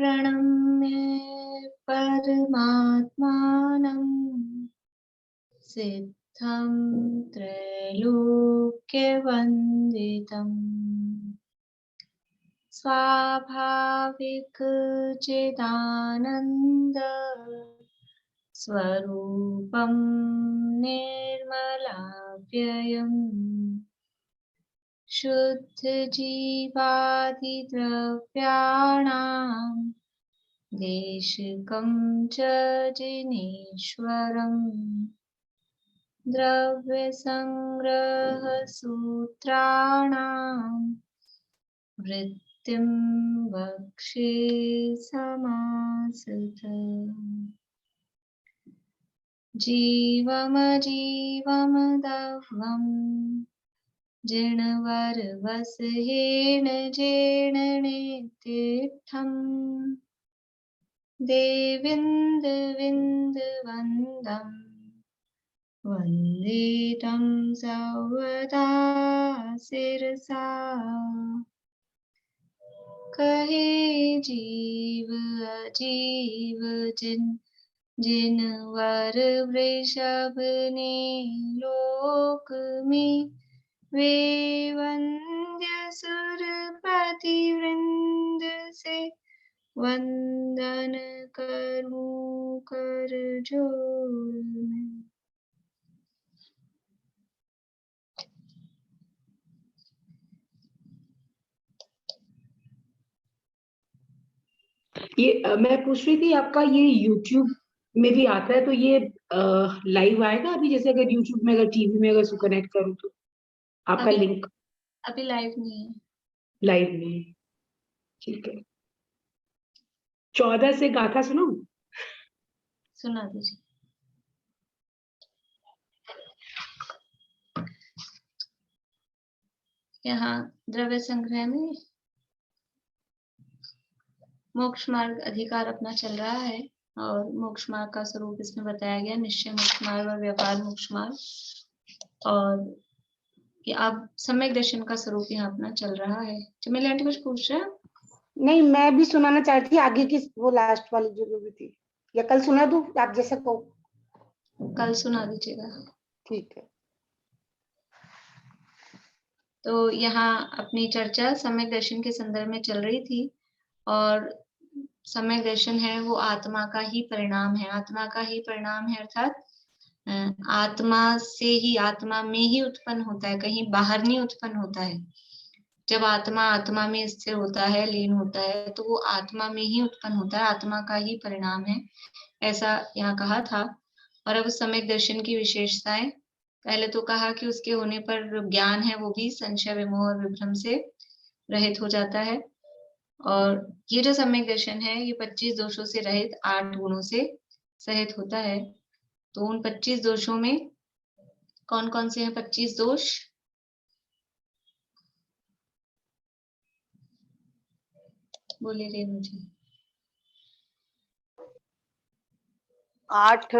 प्रणम्य परमात्मानं सिद्धं त्रैलोक्यवन्दितम् स्वाभाविक चिदानन्द स्वरूपं निर्मलाव्ययम् शुद्ध जीवादिद्रव्याणां देशिकं च जिनेश्वरम् द्रव्यसंग्रह सूत्राणां वृत्तिं वक्षे समासतम् जीवमजीवमदह्वम् जिणवरवसहेन जेणनेतीर्थम् देविन्दविन्दवन्दम् वन्दे तं सर्वदा शिरसा कहे जीव अजीव जिनवर वृषभ ने लोक में वे वंद्य सुरपति वृंद से वंदन करूं कर जोड़ मैं। ये मैं पूछ रही थी, आपका ये YouTube में भी आता है तो ये लाइव आएगा अभी? जैसे अगर YouTube में, अगर टीवी में अगर उसको कनेक्ट करूँ तो आपका लिंक अभी लाइव नहीं है। लाइव नहीं है, ठीक है। 14 से गाथा सुनो, सुना दीजिए। यहाँ द्रव्य संग्रह में मोक्ष मार्ग अधिकार अपना चल रहा है और मोक्ष मार्ग का स्वरूप इसमें बताया गया, निश्चय मोक्ष मार्ग और व्यापार मोक्ष मार्ग। और ये आप सम्यक दर्शन का स्वरूप यहाँ अपना चल रहा है। चमेली आंटी कुछ पूछ रहे हैं? नहीं, मैं भी सुनाना चाहती थी आगे की, वो लास्ट वाली जो भी थी, या कल सुना दूं, आप जैसा कहो। कल सुना दीजिएगा। ठीक है। तो यहाँ अपनी चर्चा सम्यक दर्शन के संदर्भ में चल रही थी और सम्यक दर्शन है वो आत्मा का ही परिणाम है। आत्मा का ही परिणाम है अर्थात आत्मा से ही, आत्मा में ही उत्पन्न होता है, कहीं बाहर नहीं उत्पन्न होता है। जब आत्मा आत्मा में स्थिर होता है, लीन होता है, तो वो आत्मा में ही उत्पन्न होता है, आत्मा का ही परिणाम है, ऐसा यहाँ कहा था। और अब सम्यक दर्शन की विशेषताएं, पहले तो कहा कि उसके होने पर ज्ञान है वो भी संशय विमोह और विभ्रम से रहित हो जाता है। और ये जो सम्यक दर्शन है ये 25 दोषों से रहित 8 गुणों से सहित होता है। तो उन 25 दोषों में कौन कौन से हैं 25 दोष? बोलिए रेणु जी। 8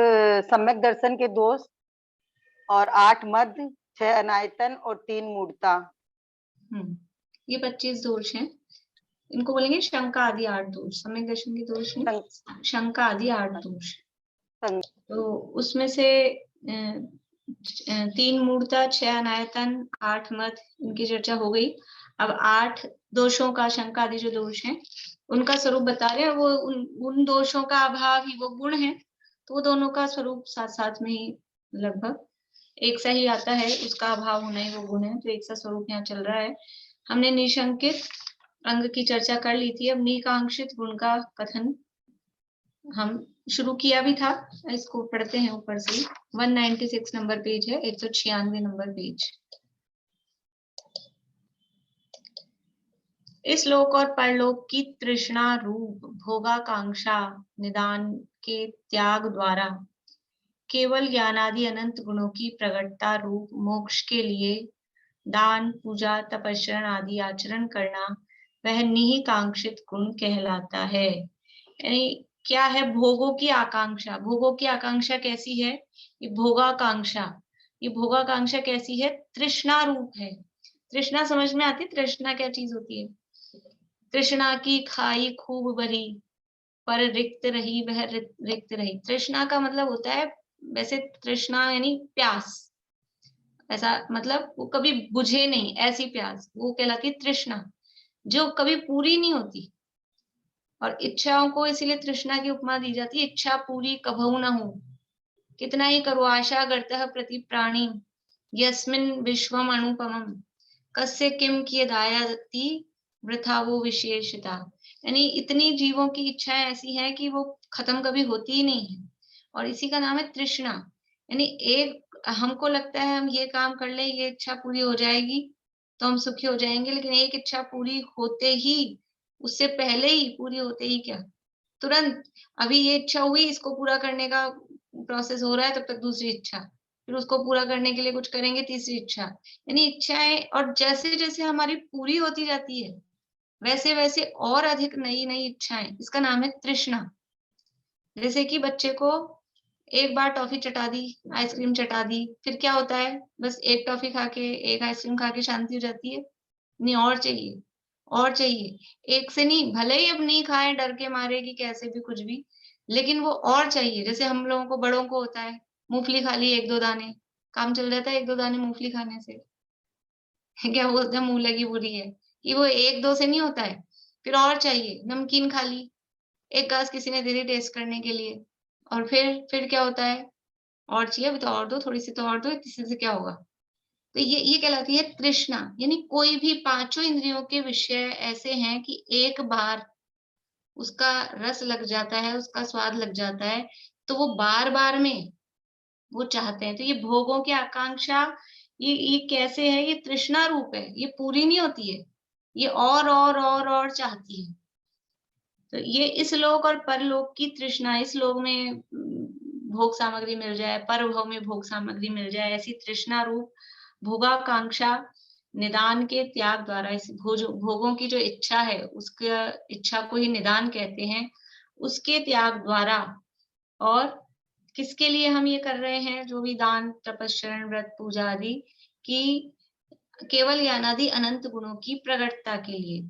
सम्यक दर्शन के दोष और 8 मध्य, 6 अनायतन और 3 मूर्ता। ये 25 दोष हैं। इनको बोलेंगे शंका आदि 8 दोष। सम्यक दर्शन के दोष नहीं, शंका आदि 8 दोष। तो उसमें से 3 मूर्ता, 6 अनायतन, 8 मध्य, इनकी चर्चा हो गई। अब 8 दोषों का, शंका आदि जो दोष हैं उनका स्वरूप बता रहे हैं। वो उन दोषों का अभाव ही वो गुण है, तो वो दोनों का स्वरूप साथ साथ में ही लगभग एक सा ही आता है, उसका अभाव होना ही वो गुण है, तो एक सा स्वरूप यहाँ चल रहा है। हमने निशंकित अंग की चर्चा कर ली थी। अब निकांक्षित गुण का कथन हम शुरू किया भी था, इसको पढ़ते हैं ऊपर से। 196 नंबर पेज है, 196 नंबर पेज। इस लोक और परलोक की तृष्णा रूप भोगाकांक्षा निदान के त्याग द्वारा केवल ज्ञानादि अनंत गुणों की प्रगटता रूप मोक्ष के लिए दान, पूजा, तपस्या आदि आचरण करना वह निकांक्षित गुण कहलाता है। यानी क्या है? भोगों की आकांक्षा। भोगों की आकांक्षा कैसी है? ये भोगाकांक्षा। ये भोगाकांक्षा कैसी है? तृष्णा रूप है। तृष्णा समझ में आती? तृष्णा क्या चीज होती है? तृष्णा की खाई खूब भरी, पर रिक्त रही वह रिक्त रही। तृष्णा का मतलब होता है, वैसे तृष्णा यानी प्यास, ऐसा मतलब वो कभी बुझे नहीं, ऐसी प्यास, वो कहलाती है तृष्णा, जो कभी पूरी नहीं होती। और इच्छाओं को इसीलिए तृष्णा की उपमा दी जाती है, इच्छा पूरी कभू न हो। कितना ही करो आशा गर्तः प्रति प्राणी, यस्मिन् विश्वम अनुपमम, कस्य किम कियदायति वृथा वो विशेषता। यानी इतनी जीवों की इच्छाएं ऐसी हैं कि वो खत्म कभी होती ही नहीं है, और इसी का नाम है तृष्णा। यानी एक हमको लगता है हम ये काम कर ले, ये इच्छा पूरी हो जाएगी तो हम सुखी हो जाएंगे, लेकिन एक इच्छा पूरी होते ही, उससे पहले ही, पूरी होते ही क्या, तुरंत अभी ये इच्छा हुई, इसको पूरा करने का प्रोसेस हो रहा है, तब तक दूसरी इच्छा, फिर उसको पूरा करने के लिए कुछ करेंगे, तीसरी इच्छा। यानी इच्छाएं, और जैसे जैसे हमारी पूरी होती जाती है, वैसे वैसे और अधिक नई नई इच्छाएं, इसका नाम है तृष्णा। जैसे कि बच्चे को एक बार टॉफी चटा दी, आइसक्रीम चटा दी, फिर क्या होता है, बस एक टॉफी खा के, एक आइसक्रीम खा के शांति हो जाती है? नहीं, और चाहिए, और चाहिए। एक से नहीं, भले ही अब नहीं खाए डर के मारे कि कैसे भी कुछ भी, लेकिन वो और चाहिए। जैसे हम लोगों को, बड़ों को होता है, मूंगफली खा ली 1-2 दाने, काम चल जाता है 1-2 दाने मूंगफली खाने से। क्या बोलते हैं, मुंह लगी बुरी है, कि वो 1-2 से नहीं होता है, फिर और चाहिए। नमकीन खा ली, एक ग्लास किसी ने दे दी टेस्ट करने के लिए, और फिर क्या होता है, और चाहिए, अभी तो और दो, थोड़ी सी तो और दो, तीसरे से क्या होगा। तो ये कहलाती है तृष्णा। यानी कोई भी पांचों इंद्रियों के विषय ऐसे हैं कि एक बार उसका रस लग जाता है, उसका स्वाद लग जाता है, तो वो बार बार में वो चाहते हैं। तो ये भोगों की आकांक्षा, ये कैसे है, ये तृष्णा रूप है, ये पूरी नहीं होती है, ये और चाहती है। तो ये इस लोक और परलोक की तृष्णा, इस लोक में भोग सामग्री मिल जाए, परभव में भोग सामग्री मिल जाए, ऐसी तृष्णा रूप भोगाकांक्षा निदान के त्याग द्वारा, इस भोगों की जो इच्छा है, उसका इच्छा को ही निदान कहते हैं, उसके त्याग द्वारा। और किसके लिए हम ये कर रहे हैं, जो भी दान तपस्या व्रत पूजा आदि की, केवल ज्ञानादि अनंत गुणों की प्रकटता के लिए।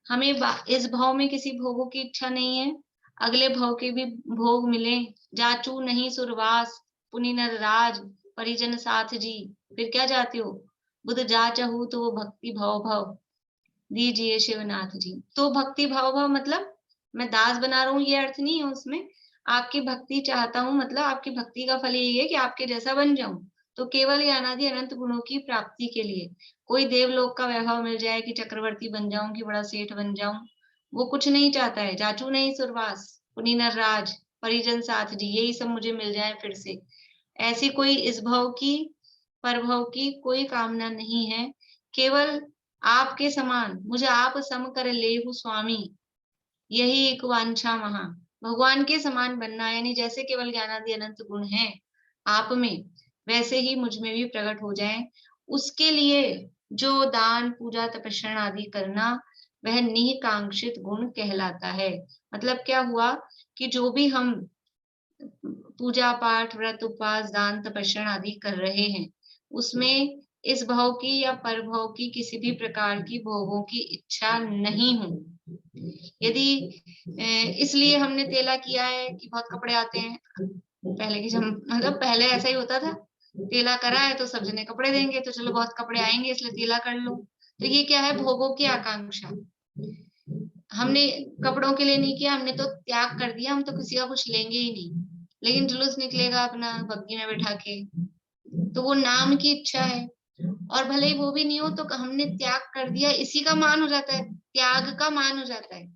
हमें इस भाव में किसी भोगों की इच्छा नहीं है, अगले भाव के भी भोग मिले, जाचू नहीं सुरवास, पुनि नर राज, परिजन साथ जी, फिर क्या चाहते हो, बुध जा चाहू तो वो भक्ति भाव भाव दीजिए शिवनाथ जी। तो भक्ति भाव भाव मतलब मैं दास बना रहा हूँ, ये अर्थ नहीं है उसमें। आपकी भक्ति चाहता हूँ, मतलब आपकी भक्ति का फल यही है कि आपके जैसा बन जाऊं। तो केवल ज्ञानादि अनंत गुणों की प्राप्ति के लिए, कोई देवलोक का वैभव मिल जाए कि चक्रवर्ती बन जाऊं, कि बड़ा सेठ बन जाऊं, वो कुछ नहीं चाहता है। जाचू नहीं सुरवास, पुनि नर राज, परिजन साथ जी, यही सब मुझे मिल जाए फिर से। ऐसी कोई इस भाव की, परभव की कोई कामना नहीं है। केवल आपके समान मुझे आप सम कर लेहु स्वामी, यही एक वांछा महा। भगवान के समान बनना, यानी जैसे केवल ज्ञानादि अनंत गुण हैं आप में, वैसे ही मुझ में भी प्रकट हो जाएं। उसके लिए जो दान पूजा तपस्या आदि करना, वह निकांक्षित गुण कहलाता है। मतलब क्या हुआ कि जो भी हम पूजा पाठ व्रत उपवास दान तपस्या आदि कर रहे हैं, उसमें इस भाव की या परभाव की किसी भी प्रकार की भोगों की इच्छा नहीं हो। यदि इसलिए हमने तेला किया है कि बहुत कपड़े आते हैं, पहले की मतलब पहले ऐसा ही होता था, तेला करा है तो सब जने कपड़े देंगे, तो चलो बहुत कपड़े आएंगे इसलिए तेला कर लो। तो ये क्या है, भोगों की आकांक्षा। हमने कपड़ों के लिए नहीं किया, हमने तो त्याग कर दिया, हम तो किसी का कुछ लेंगे ही नहीं, लेकिन जुलूस निकलेगा अपना बग्गी में बैठा के, तो वो नाम की इच्छा है। और भले ही वो भी नहीं हो तो हमने त्याग कर दिया, इसी का मान हो जाता है, त्याग का मान हो जाता है।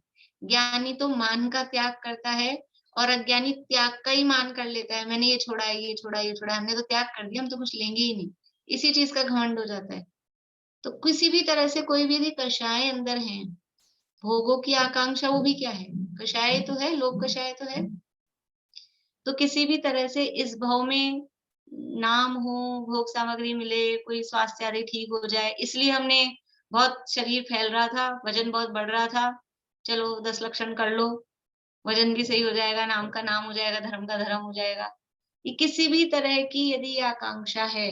ज्ञानी तो मान का त्याग करता है, और अज्ञानी त्याग का ही मान कर लेता है, मैंने ये छोड़ा है, ये छोड़ा, ये छोड़ा, हमने तो त्याग कर दिया, हम तो कुछ लेंगे ही नहीं, इसी चीज का घमंड हो जाता है। तो किसी भी तरह से कोई भी यदि कषाय अंदर है, भोगों की आकांक्षा, वो भी क्या है, कषाय तो है, लोक कषाय तो है। तो किसी भी तरह से इस भाव में नाम हो, भोग सामग्री मिले, कोई स्वास्थ्य आदि ठीक हो जाए, इसलिए हमने, बहुत शरीर फैल रहा था, वजन बहुत बढ़ रहा था, चलो 10 लक्षण कर लो, वजन भी सही हो जाएगा, नाम का नाम हो जाएगा, धर्म का धर्म हो जाएगा। ये किसी भी तरह की यदि आकांक्षा है,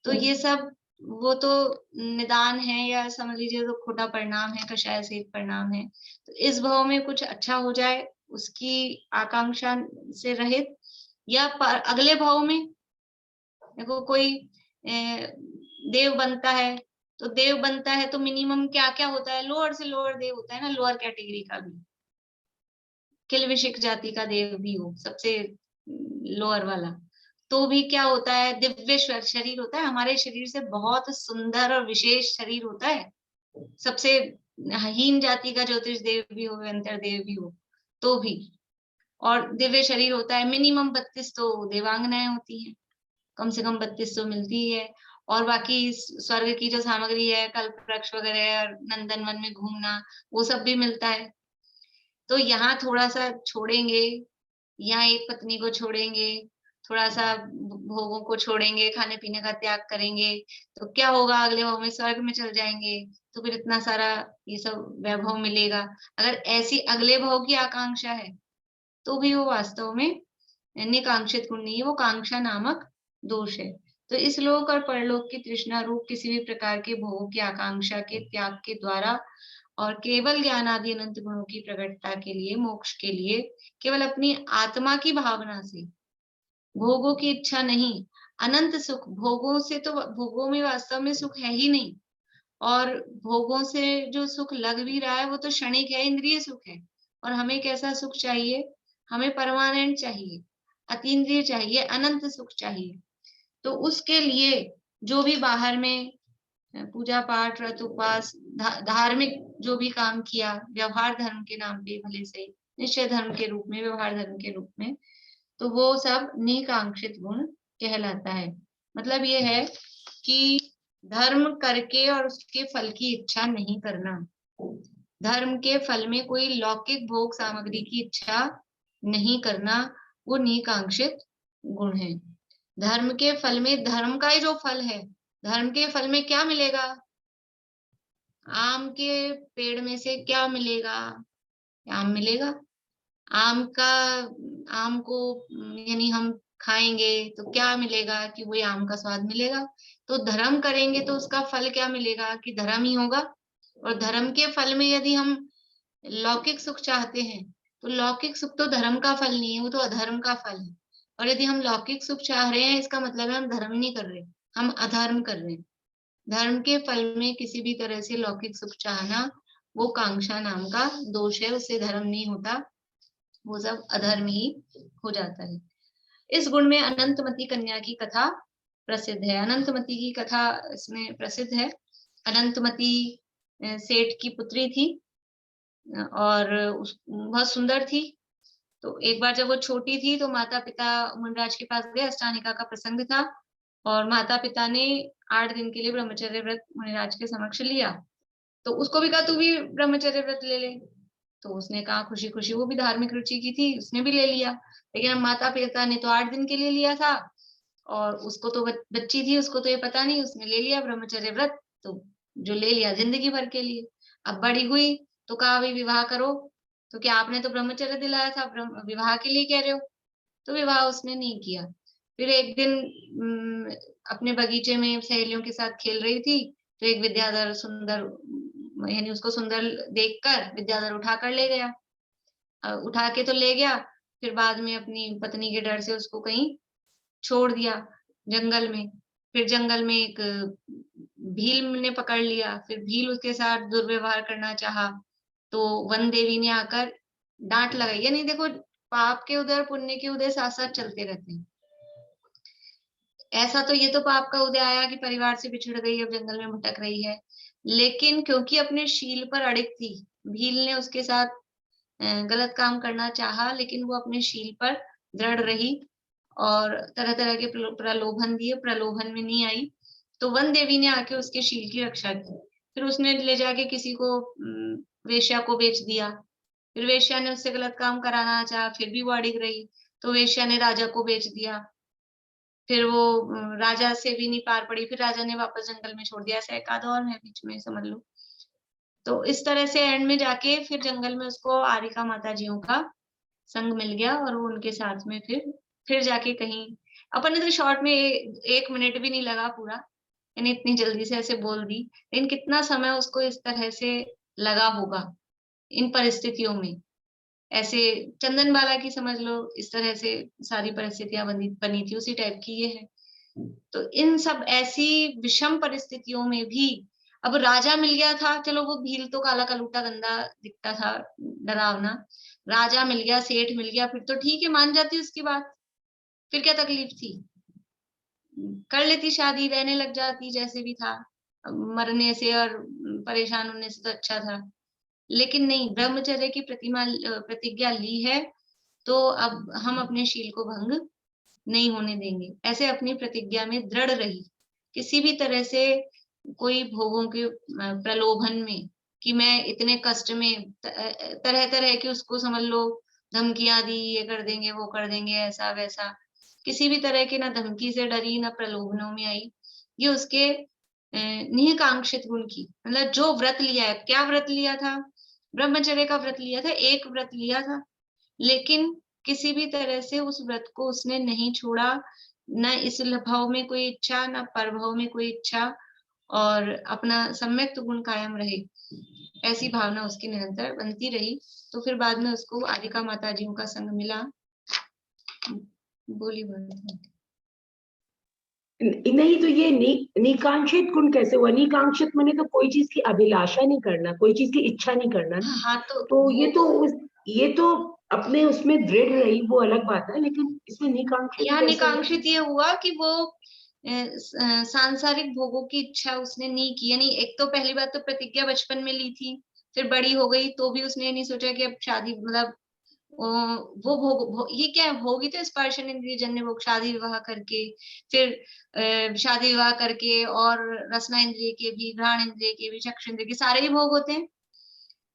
तो ये सब वो तो निदान है, या समझ लीजिए तो खोटा परिणाम है, कषाय से परिणाम है। तो इस भाव में कुछ अच्छा हो जाए, उसकी आकांक्षा से रहित, या अगले भाव में देखो कोई देव बनता है, तो देव बनता है तो मिनिमम क्या क्या होता है, लोअर से लोअर देव होता है ना, लोअर कैटेगरी का भी, किलविशिक जाति का देव भी हो, सबसे लोअर वाला, तो भी क्या होता है, दिव्य शरीर होता है, हमारे शरीर से बहुत सुंदर और विशेष शरीर होता है। सबसे हीन जाति का ज्योतिष देव भी हो, अंतर देव भी हो, तो भी, और दिव्य शरीर होता है। मिनिमम 32 तो देवांगनाएं होती हैं, कम से कम 32 तो मिलती है। और बाकी स्वर्ग की जो सामग्री है, कल्प वृक्ष वगैरह और नंदन वन में घूमना, वो सब भी मिलता है। तो यहाँ थोड़ा सा छोड़ेंगे, यहाँ एक पत्नी को छोड़ेंगे, थोड़ा सा भोगों को छोड़ेंगे, खाने पीने का त्याग करेंगे, तो क्या होगा, अगले भाव में स्वर्ग में चल जाएंगे, तो फिर इतना सारा ये सब वैभव मिलेगा। अगर ऐसी अगले भाव की आकांक्षा है तो भी वो वास्तव में निकांक्षित गुण नहीं है, वो कांक्षा नामक दोष है। तो इस लोक और परलोक की तृष्णा रूप किसी भी प्रकार के भोगों की आकांक्षा के त्याग के द्वारा और केवल ज्ञान आदि अनंत गुणों की प्रकटता के लिए, मोक्ष के लिए, केवल अपनी आत्मा की भावना से, भोगों की इच्छा नहीं, अनंत सुख, भोगों से तो, भोगों में वास्तव में सुख है ही नहीं, और भोगों से जो सुख लग भी रहा है वो तो क्षणिक है, इंद्रिय सुख है। और हमें कैसा सुख चाहिए, हमें परमानेंट चाहिए, अतीन्द्रिय चाहिए, अनंत सुख चाहिए। तो उसके लिए जो भी बाहर में पूजा पाठ, व्रत उपवास, धार्मिक जो भी काम किया, व्यवहार धर्म के नाम पे भले से, निश्चय धर्म के रूप में, व्यवहार धर्म के रूप में, तो वो सब निकांक्षित गुण कहलाता है। मतलब ये है कि धर्म करके और उसके फल की इच्छा नहीं करना, धर्म के फल में कोई लौकिक भोग सामग्री की इच्छा नहीं करना, वो निकांक्षित गुण है। धर्म के फल में, धर्म का ही जो फल है, धर्म के फल में क्या मिलेगा, आम के पेड़ में से क्या मिलेगा, आम मिलेगा, आम का, आम को यानी हम खाएंगे तो क्या मिलेगा, कि वही आम का स्वाद मिलेगा। तो धर्म करेंगे तो उसका फल क्या मिलेगा, कि धर्म ही होगा। और धर्म के फल में यदि हम लौकिक सुख चाहते हैं, तो लौकिक सुख तो धर्म का फल नहीं है, वो तो अधर्म का फल है। और यदि हम लौकिक सुख चाह रहे हैं, इसका मतलब है हम धर्म नहीं कर रहे, हम अधर्म कर रहे हैं। धर्म के फल में किसी भी तरह से लौकिक सुख चाहना, वो कांक्षा नाम का दोष है, उससे धर्म नहीं होता, वो सब अधर्म ही हो जाता है। इस गुण में अनंतमती कन्या की कथा प्रसिद्ध है। अनंतमती की कथा इसमें प्रसिद्ध है। अनंतमती सेठ की पुत्री थी और बहुत सुंदर थी। तो एक बार जब वो छोटी थी तो माता पिता मुनिराज के पास गए, अष्टानिका का प्रसंग था, और माता पिता ने 8 दिन के लिए ब्रह्मचर्य व्रत मुनिराज के समक्ष लिया। तो उसको भी कहा तू भी ब्रह्मचर्य व्रत ले ले, तो उसने कहा खुशी खुशी, वो भी धार्मिक रुचि की थी, उसने भी ले लिया। लेकिन अब माता पिता ने तो 8 दिन के लिए लिया था, और उसको तो बच्ची थी, उसको तो ये पता नहीं, उसने ले लिया ब्रह्मचर्य व्रत, तो जो ले लिया जिंदगी भर के लिए। अब बड़ी हुई तो कहा भाई विवाह करो, तो क्या आपने तो ब्रह्मचर्य दिलाया था, विवाह के लिए कह रहे हो, तो विवाह उसने नहीं किया। फिर एक दिन अपने बगीचे में सहेलियों के साथ खेल रही थी, तो एक विद्याधर सुंदर, यानी उसको सुंदर देखकर विद्याधर उठा कर ले गया, उठा के तो ले गया, फिर बाद में अपनी पत्नी के डर से उसको कहीं छोड़ दिया जंगल में। फिर जंगल में एक भील ने पकड़ लिया, फिर भील उसके साथ दुर्व्यवहार करना चाहा, तो वन देवी ने आकर डांट लगाई। यानी देखो, पाप के उदय और पुण्य के उदय साथ साथ चलते रहते हैं। ऐसा तो ये तो पाप का उदय आया कि परिवार से बिछड़ गई, अब जंगल में भटक रही है, लेकिन क्योंकि अपने शील पर अड़िग थी, भील ने उसके साथ गलत काम करना चाहा, लेकिन वो अपने शील पर दृढ़ रही और तरह तरह के प्रलोभन दिए, प्रलोभन में नहीं आई। तो वन देवी ने आके उसके शील की रक्षा की। फिर उसने ले जाके किसी को वेश्या को बेच दिया। फिर वेश्या ने उससे गलत काम कराना चाहा, फिर भी वो अड़िग रही, तो वेश्या ने राजा को बेच दिया। फिर वो राजा से भी नहीं पार पड़ी, फिर राजा ने वापस जंगल में छोड़ दिया। ऐसा एक आधा और है बीच में, समझ लो। तो इस तरह से एंड में जाके फिर जंगल में उसको आरिका माता जियों का संग मिल गया, और वो उनके साथ में फिर जाके कहीं, अपन ने तो शॉर्ट में 1 मिनट भी नहीं लगा पूरा, यानी इतनी जल्दी से ऐसे बोल दी, लेकिन कितना समय उसको इस तरह से लगा होगा इन परिस्थितियों में। ऐसे चंदनबाला की समझ लो, इस तरह से सारी परिस्थितियां बनी थी, उसी टाइप की ये है। तो इन सब ऐसी विषम परिस्थितियों में भी अब राजा मिल गया था, चलो वो भील तो काला कलूटा गंदा दिखता था, डरावना। राजा मिल गया, सेठ मिल गया, फिर तो ठीक है, मान जाती उसकी बात, फिर क्या तकलीफ थी, कर लेती शादी, रहने लग जाती जैसे भी था, मरने से और परेशान होने से तो अच्छा था। लेकिन नहीं, ब्रह्मचर्य की प्रतिज्ञा ली है, तो अब हम अपने शील को भंग नहीं होने देंगे। ऐसे अपनी प्रतिज्ञा में दृढ़ रही, किसी भी तरह से कोई भोगों के प्रलोभन में, कि मैं इतने कष्ट में, तरह तरह की उसको समझ लो धमकियां दी, ये कर देंगे वो कर देंगे ऐसा वैसा, किसी भी तरह की ना धमकी से डरी ना प्रलोभनों में आई। ये उसके निहकांक्षित गुण की, मतलब जो व्रत लिया है, क्या व्रत लिया था, ब्रह्मचर्य का व्रत लिया था, एक व्रत लिया था, लेकिन किसी भी तरह से उस व्रत को उसने नहीं छोड़ा, न इस भाव में कोई इच्छा, न परभाव में कोई इच्छा, और अपना सम्यक गुण कायम रहे, ऐसी भावना उसकी निरंतर बनती रही। तो फिर बाद में उसको आदिका माता जी का संग मिला। बोली नहीं, तो ये निकांक्षित गुण कैसे हुआ? निकांक्षित माने तो कोई चीज की अभिलाषा नहीं करना, कोई चीज की इच्छा नहीं करना ना। हाँ, तो ये तो अपने उसमें दृढ़ रही, वो अलग बात है, लेकिन इसमें निकांक्षित यहाँ कैसे हुआ? निकांक्षित ये हुआ कि वो सांसारिक भोगों की इच्छा उसने नहीं की। यानी एक तो पहली बात तो प्रतिज्ञा बचपन में ली थी, फिर बड़ी हो गई तो भी उसने नहीं सोचा कि अब शादी, मतलब वो ये क्या है, भोग ही तो स्पर्शन इंद्रिय जन्य भोग, शादी विवाह करके, फिर शादी विवाह करके, और रसना इंद्रिय के भी, घ्राण इंद्रिय के भी, चक्षु इंद्रिय के सारे ही भोग होते हैं।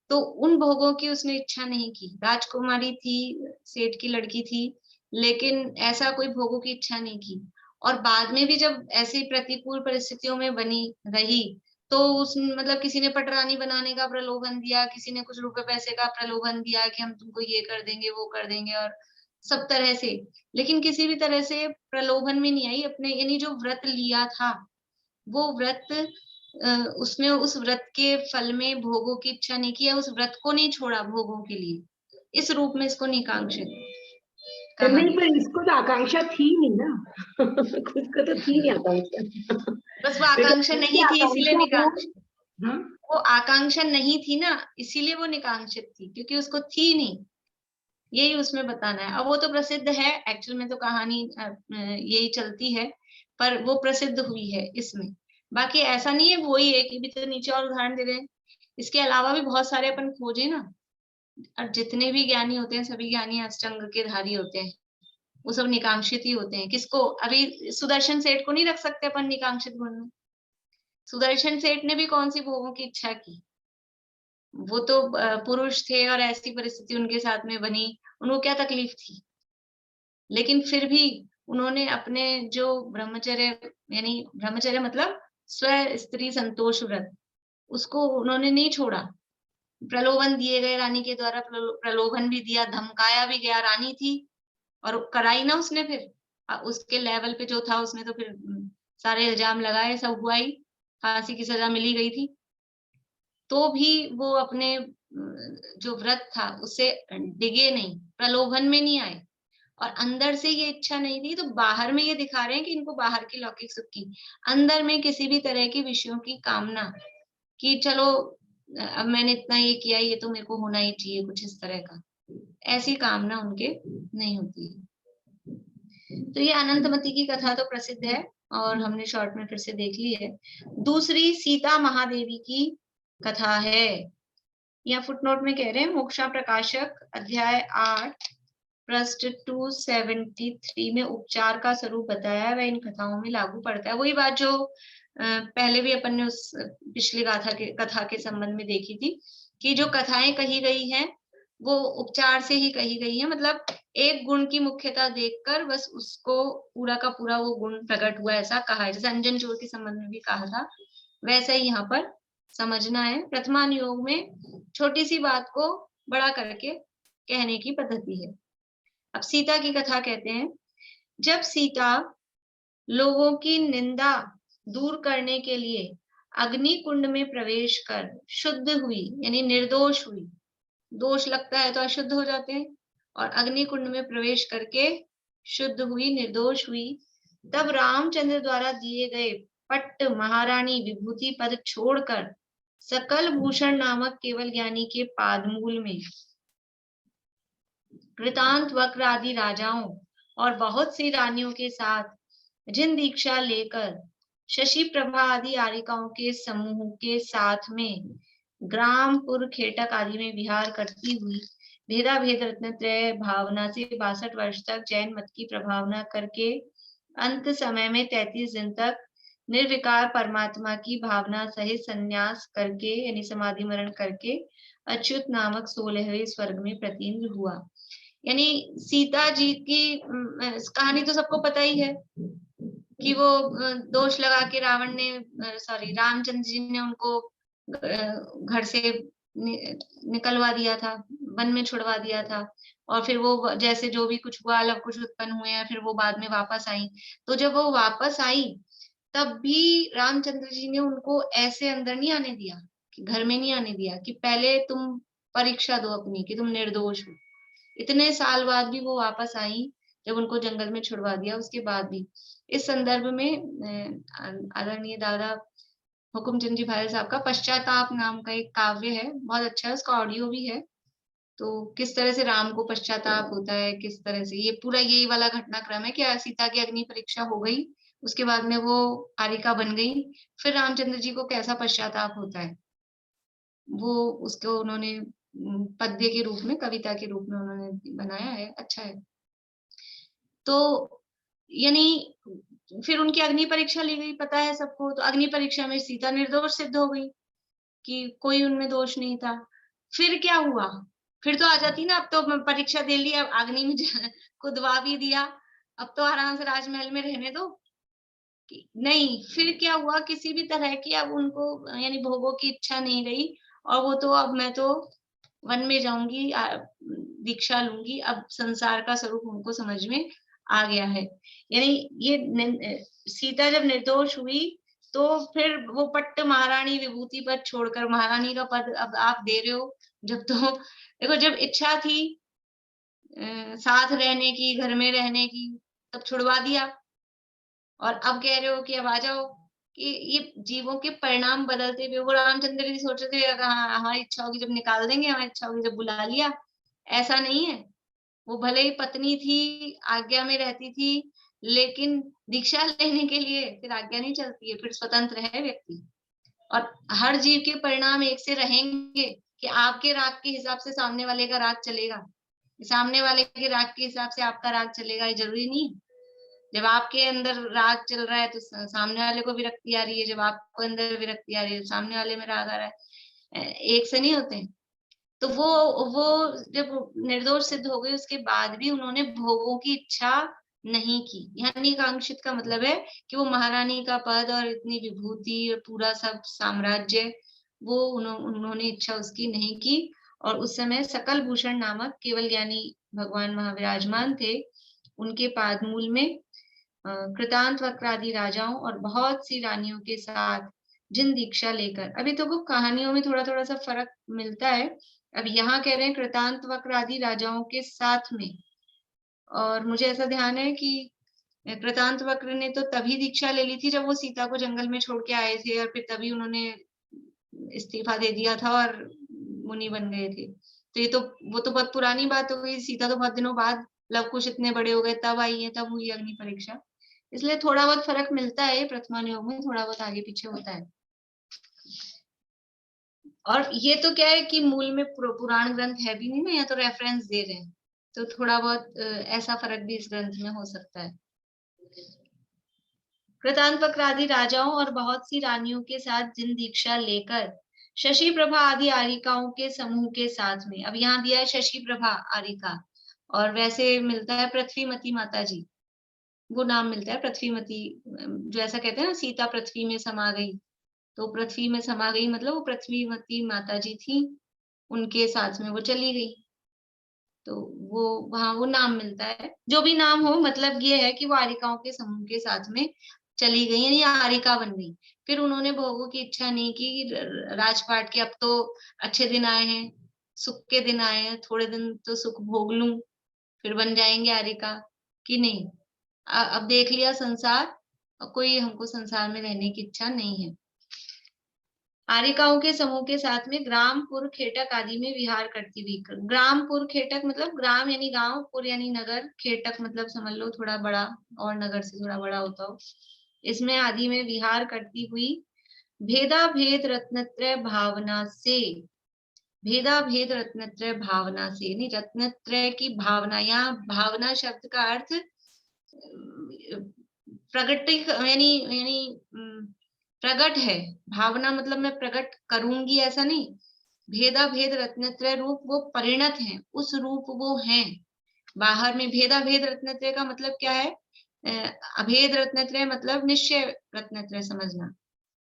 तो उन भोगों की उसने इच्छा नहीं की, राजकुमारी थी, सेठ की लड़की थी, लेकिन ऐसा कोई भोगों की इच्छा नहीं की। और बाद में भी जब ऐसी प्रतिकूल परिस्थितियों में बनी रही, तो उस, मतलब किसी ने पटरानी बनाने का प्रलोभन दिया, किसी ने कुछ रुपए पैसे का प्रलोभन दिया कि हम तुमको ये कर देंगे वो कर देंगे, और सब तरह से, लेकिन किसी भी तरह से प्रलोभन में नहीं आई। अपने यानी जो व्रत लिया था, वो व्रत, उसने उस व्रत के फल में भोगों की इच्छा नहीं की, उस व्रत को नहीं छोड़ा भोगों के लिए, इस रूप में इसको निकांक्षित कहा नहीं, गया। पर इसको तो आकांक्षा थी नहीं ना। खुद को तो थी नहीं आकांक्षा। बस वो आकांक्षा देखो, नहीं थी इसीलिए आकांक्षा वो, निकांक्षित, हाँ, वो आकांक्षा नहीं थी ना, इसीलिए वो निकांक्षित थी, क्योंकि उसको थी नहीं, यही उसमें बताना है। अब वो तो प्रसिद्ध है, एक्चुअल में तो कहानी यही चलती है, पर वो प्रसिद्ध हुई है इसमें। बाकी ऐसा नहीं है वही एक भी, तो नीचे और उदाहरण दे रहे हैं, इसके अलावा भी बहुत सारे अपन खोजे ना, और जितने भी ज्ञानी होते हैं सभी ज्ञानी अष्टांग के धारी होते हैं, वो सब निकांक्षित ही होते हैं। किसको, अभी सुदर्शन सेठ को नहीं रख सकते अपन निकांक्षित गुण में? सुदर्शन सेठ ने भी कौन सी भोगों की इच्छा की? वो तो पुरुष थे और ऐसी परिस्थिति उनके साथ में बनी, उनको क्या तकलीफ थी, लेकिन फिर भी उन्होंने अपने जो ब्रह्मचर्य, यानी ब्रह्मचर्य मतलब स्व स्त्री संतोष व्रत, उसको उन्होंने नहीं छोड़ा। प्रलोभन दिए गए, रानी के द्वारा प्रलोभन भी दिया, धमकाया भी गया, रानी थी, और कराई ना उसने फिर, उसके लेवल पे जो था उसने तो फिर सारे इल्जाम लगाए, सब हुआ ही, फांसी की सजा मिली गई थी, तो भी वो अपने जो व्रत था उससे डिगे नहीं, प्रलोभन में नहीं आए, और अंदर से ये इच्छा नहीं थी। तो बाहर में ये दिखा रहे हैं कि इनको बाहर की लौकिक सुख की, अंदर में किसी भी तरह के विषयों की कामना, कि चलो अब मैंने इतना ये किया, ये तो मेरे को होना ही चाहिए, कुछ इस तरह का, ऐसी कामना उनके नहीं होती है। तो ये अनंतमती की कथा तो प्रसिद्ध है, और हमने शॉर्ट में फिर से देख ली है। दूसरी सीता महादेवी की कथा है, या फुटनोट में कह रहे हैं, मोक्षा प्रकाशक अध्याय 8 पृष्ठ 273 में उपचार का स्वरूप बताया है, वह इन कथाओं में लागू पड़ता है। वही बात जो पहले भी अपन ने उस पिछली कथा के संबंध में देखी थी, कि जो कथाएं कही गई हैं वो उपचार से ही कही गई है, मतलब एक गुण की मुख्यता देखकर बस उसको पूरा का पूरा वो गुण प्रकट हुआ, ऐसा कहा है। जैसे अंजन चोर के संबंध में भी कहा था, वैसा ही यहाँ पर समझना है। प्रथमानुयोग में छोटी सी बात को बड़ा करके कहने की पद्धति है। अब सीता की कथा कहते हैं, जब सीता लोगों की निंदा दूर करने के लिए अग्नि कुंड में प्रवेश कर शुद्ध हुई, यानी निर्दोष हुई, दोष लगता है तो अशुद्ध हो जाते हैं, और अग्नि कुंड में प्रवेश करके शुद्ध हुई, निर्दोष हुई। तब रामचंद्र द्वारा दिए गए पट्ट महारानी विभूति पद छोड़कर सकल भूषण नामक केवल ज्ञानी के पादमूल में कृतांत वक्र आदि राजाओं और बहुत सी रानियों के साथ जिन दीक्षा लेकर शशि प्रभा आदि आरिकाओं के समूह के साथ में ग्रामपुर खेटक आदि में विहार करती हुई भेदा भेद रत्न त्रय भावना से 62 वर्ष तक जैन मत की प्रभावना करके अंत समय में 33 दिन तक निर्विकार परमात्मा की भावना सहित संन्यास करके यानी समाधि मरण करके अच्युत नामक 16वें स्वर्ग में प्रतीन्द्र हुआ। यानी सीता जी की कहानी तो सबको पता ही है कि वो दोष लगा के रावण ने रामचंद्र जी ने उनको घर से निकलवा दिया था, वन में छुड़वा दिया था, और फिर वो जैसे जो भी कुछ हुआ, लव कुश उत्पन्न हुए हैं, फिर वो बाद में वापस आई। तो जब वो वापस आई तब भी रामचंद्र जी ने उनको ऐसे अंदर नहीं आने दिया, कि घर में नहीं आने दिया, कि पहले तुम परीक्षा दो अपनी कि तुम निर्दोष हो। इतने साल बाद भी वो वापस आई, जब उनको जंगल में छुड़वा दिया उसके बाद भी। इस संदर्भ में आदरणीय दादा हुकुमचंद जी भायल साहब का पश्चाताप नाम का एक काव्य है, बहुत अच्छा है, उसका ऑडियो भी है। तो किस तरह से राम को पश्चाताप होता है, किस तरह से ये पूरा यही वाला घटनाक्रम है कि सीता की अग्नि परीक्षा हो गई, उसके बाद में वो आरिका बन गई, फिर रामचंद्र जी को कैसा पश्चाताप होता है, वो उसको उन्होंने पद्य के रूप में, कविता के रूप में उन्होंने बनाया है, अच्छा है। तो यानी फिर उनकी अग्नि परीक्षा ली गई, पता है सबको। तो अग्नि परीक्षा में सीता निर्दोष सिद्ध हो गई कि कोई उनमें दोष नहीं था। फिर क्या हुआ, फिर तो आ जाती ना, अब तो परीक्षा दे ली, अब अग्नि में कुदवा भी दिया, अब तो आराम से राजमहल में रहने दो। नहीं, फिर क्या हुआ, किसी भी तरह की अब उनको यानी भोगों की इच्छा नहीं रही, और वो तो अब मैं तो वन में जाऊंगी, दीक्षा लूंगी, अब संसार का स्वरूप उनको समझ में आ गया है। यानी ये सीता जब निर्दोष हुई तो फिर वो पट्ट महारानी विभूति पद छोड़कर महारानी का पद अब आप दे रहे हो, जब तो देखो जब इच्छा थी साथ रहने की, घर में रहने की, तब छुड़वा दिया, और अब कह रहे हो कि अब आ जाओ। कि ये जीवों के परिणाम बदलते हुए, वो रामचंद्र जी सोच रहे थे हमारी इच्छा होगी जब निकाल देंगे, हमारी इच्छा होगी जब बुला लिया। ऐसा नहीं है, वो भले ही पत्नी थी, आज्ञा में रहती थी, लेकिन दीक्षा लेने के लिए फिर आज्ञा नहीं चलती है, फिर स्वतंत्र है व्यक्ति। और हर जीव के परिणाम एक से रहेंगे कि आपके राग के हिसाब से सामने वाले का राग चलेगा, सामने वाले के राग के हिसाब से आपका राग चलेगा, ये जरूरी नहीं। जब आपके अंदर राग चल रहा है तो सामने वाले को विरक्ति आ रही है, जब आपको अंदर विरक्ति आ रही है सामने वाले में राग आ रहा है, एक से नहीं होते। तो वो जब निर्दोष सिद्ध हो गए उसके बाद भी उन्होंने भोगों की इच्छा नहीं की। यानी कांक्षित का मतलब है कि वो महारानी का पद और इतनी विभूति और पूरा सब साम्राज्य, वो उन्होंने इच्छा उसकी नहीं की। और उस समय सकल भूषण नामक केवल ज्ञानी भगवान वहां विराजमान थे, उनके पादमूल में कृतांत वक्र आदि राजाओं और बहुत सी रानियों के साथ जिन दीक्षा लेकर, अभी तो वो कहानियों में थोड़ा थोड़ा सा फर्क मिलता है। अब यहाँ कह रहे हैं कृतांत वक्र आदि राजाओं के साथ में, और मुझे ऐसा ध्यान है कि कृतांत वक्र ने तो तभी दीक्षा ले ली थी जब वो सीता को जंगल में छोड़ के आए थे, और फिर तभी उन्होंने इस्तीफा दे दिया था और मुनि बन गए थे। तो ये तो वो तो बहुत पुरानी बात हो गई, सीता तो बहुत दिनों बाद, लव कुश इतने बड़े हो गए तब आई है, तब हुई अग्नि परीक्षा। इसलिए थोड़ा बहुत फर्क मिलता है प्रथमान योग में, थोड़ा बहुत आगे पीछे होता है। और ये तो क्या है कि मूल में पुराण ग्रंथ है भी नहीं ना, या तो रेफरेंस दे रहे हैं, तो थोड़ा बहुत ऐसा फर्क भी इस ग्रंथ में हो सकता है। कृतांत वक्र आदि राजाओं और बहुत सी रानियों के साथ जिन दीक्षा लेकर शशि प्रभा आदि आरिकाओं के समूह के साथ में, अब यहाँ दिया है शशि प्रभा आरिका, और वैसे मिलता है पृथ्वीमती माता जी, वो नाम मिलता है पृथ्वीमती, जो ऐसा कहते हैं ना सीता पृथ्वी में समा गई, तो पृथ्वी में समा गई मतलब वो पृथ्वीमती माता जी थी, उनके साथ में वो चली गई, तो वो वहां वो नाम मिलता है। जो भी नाम हो, मतलब ये है कि वो आरिकाओं के समूह के साथ में चली गई, यानी आरिका बन गई। फिर उन्होंने भोगों की इच्छा नहीं की, राजपाट के अब तो अच्छे दिन आए हैं, सुख के दिन आए हैं, थोड़े दिन तो सुख भोग लूं, फिर बन जाएंगे आरिका कि नहीं। अब देख लिया संसार, कोई हमको संसार में रहने की इच्छा नहीं है। आरिकाओं के समूह के साथ में ग्राम, पुर, खेटक आदि में विहार करती हुई। ग्राम, पुर, खेटक मतलब ग्राम यानी गांव, पुर यानी नगर, खेटक मतलब समझ लो थोड़ा बड़ा और नगर से थोड़ा बड़ा होता हो, इसमें आदि में विहार करती हुई भेदा भेद रत्नत्रय भावना से, भेदा भेद रत्नत्रय भावना से यानी रत्नत्रय की भावना, यहाँ भावना शब्द का अर्थ प्रगट यानी प्रगट है। भावना मतलब मैं प्रकट करूंगी ऐसा नहीं। भेदा भेद रत्नत्रय रूप वो परिणत है, उस रूप वो हैं। बाहर में भेदा भेद रत्नत्रय का मतलब क्या है? अभेद रत्नत्रय मतलब निश्चय रत्नत्रय समझना,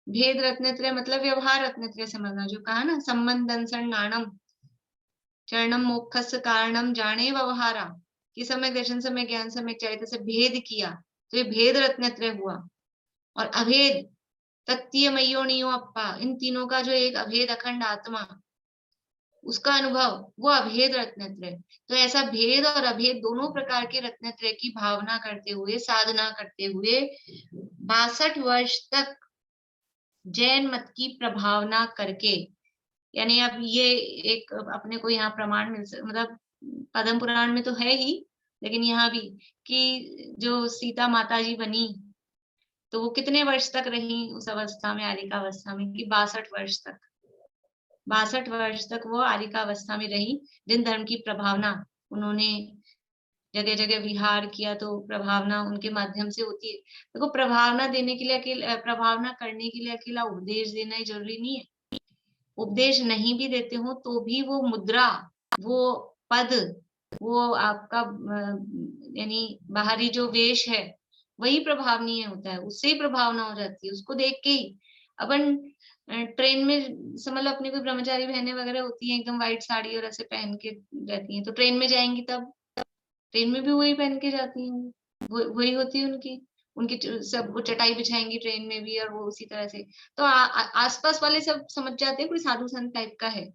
भेद रत्नत्रय मतलब व्यवहार रत्नत्रय समझना, जो कहा ना संबंधन नाणम चरणम मोक्षस कारणम जाने व्यवहारा, कि समय दर्शन समय ज्ञान समय चरित्र से भेद किया, तो ये भेद रत्नत्रय हुआ। और अभेद तत्तीयमयो नियो अप्पा, इन तीनों का जो एक अभेद अखंड आत्मा, उसका अनुभव, वो अभेद रत्नत्रय। तो ऐसा भेद और अभेद दोनों प्रकार के रत्नत्रय की भावना करते हुए, साधना करते हुए 62 वर्ष तक जैन मत की प्रभावना करके, यानी अब ये एक अपने को यहाँ प्रमाण मतलब पद्म पुराण में तो है ही, लेकिन यहाँ भी कि जो सीता माता जी बनी, तो वो कितने वर्ष तक रही उस अवस्था में, आरिका अवस्था में, कि 62 वर्ष तक, 62 वर्ष तक वो आरिका अवस्था में रही। जिन धर्म की प्रभावना उन्होंने जगह जगह विहार किया, तो प्रभावना उनके माध्यम से होती है। देखो प्रभावना देने के लिए अकेला, प्रभावना करने के लिए अकेला उपदेश देना ही जरूरी नहीं है। उपदेश नहीं भी देते हो तो भी वो मुद्रा, वो पद, वो आपका यानी बाहरी जो वेश है वही प्रभावनीय होता है, उससे ही प्रभावना हो जाती है। उसको देख के ही अपन ट्रेन में समझ लो, अपनी कोई ब्रह्मचारी बहनें वगैरह होती हैं एकदम व्हाइट साड़ी और ऐसे पहन के रहती हैं, तो ट्रेन में जाएंगी तब ट्रेन में भी वही पहन के जाती हैं, वही होती है उनकी उनकी सब वो चटाई बिछाएंगी ट्रेन में भी, और वो उसी तरह से। तो आसपास वाले सब समझ जाते हैं कोई साधु संत टाइप का है।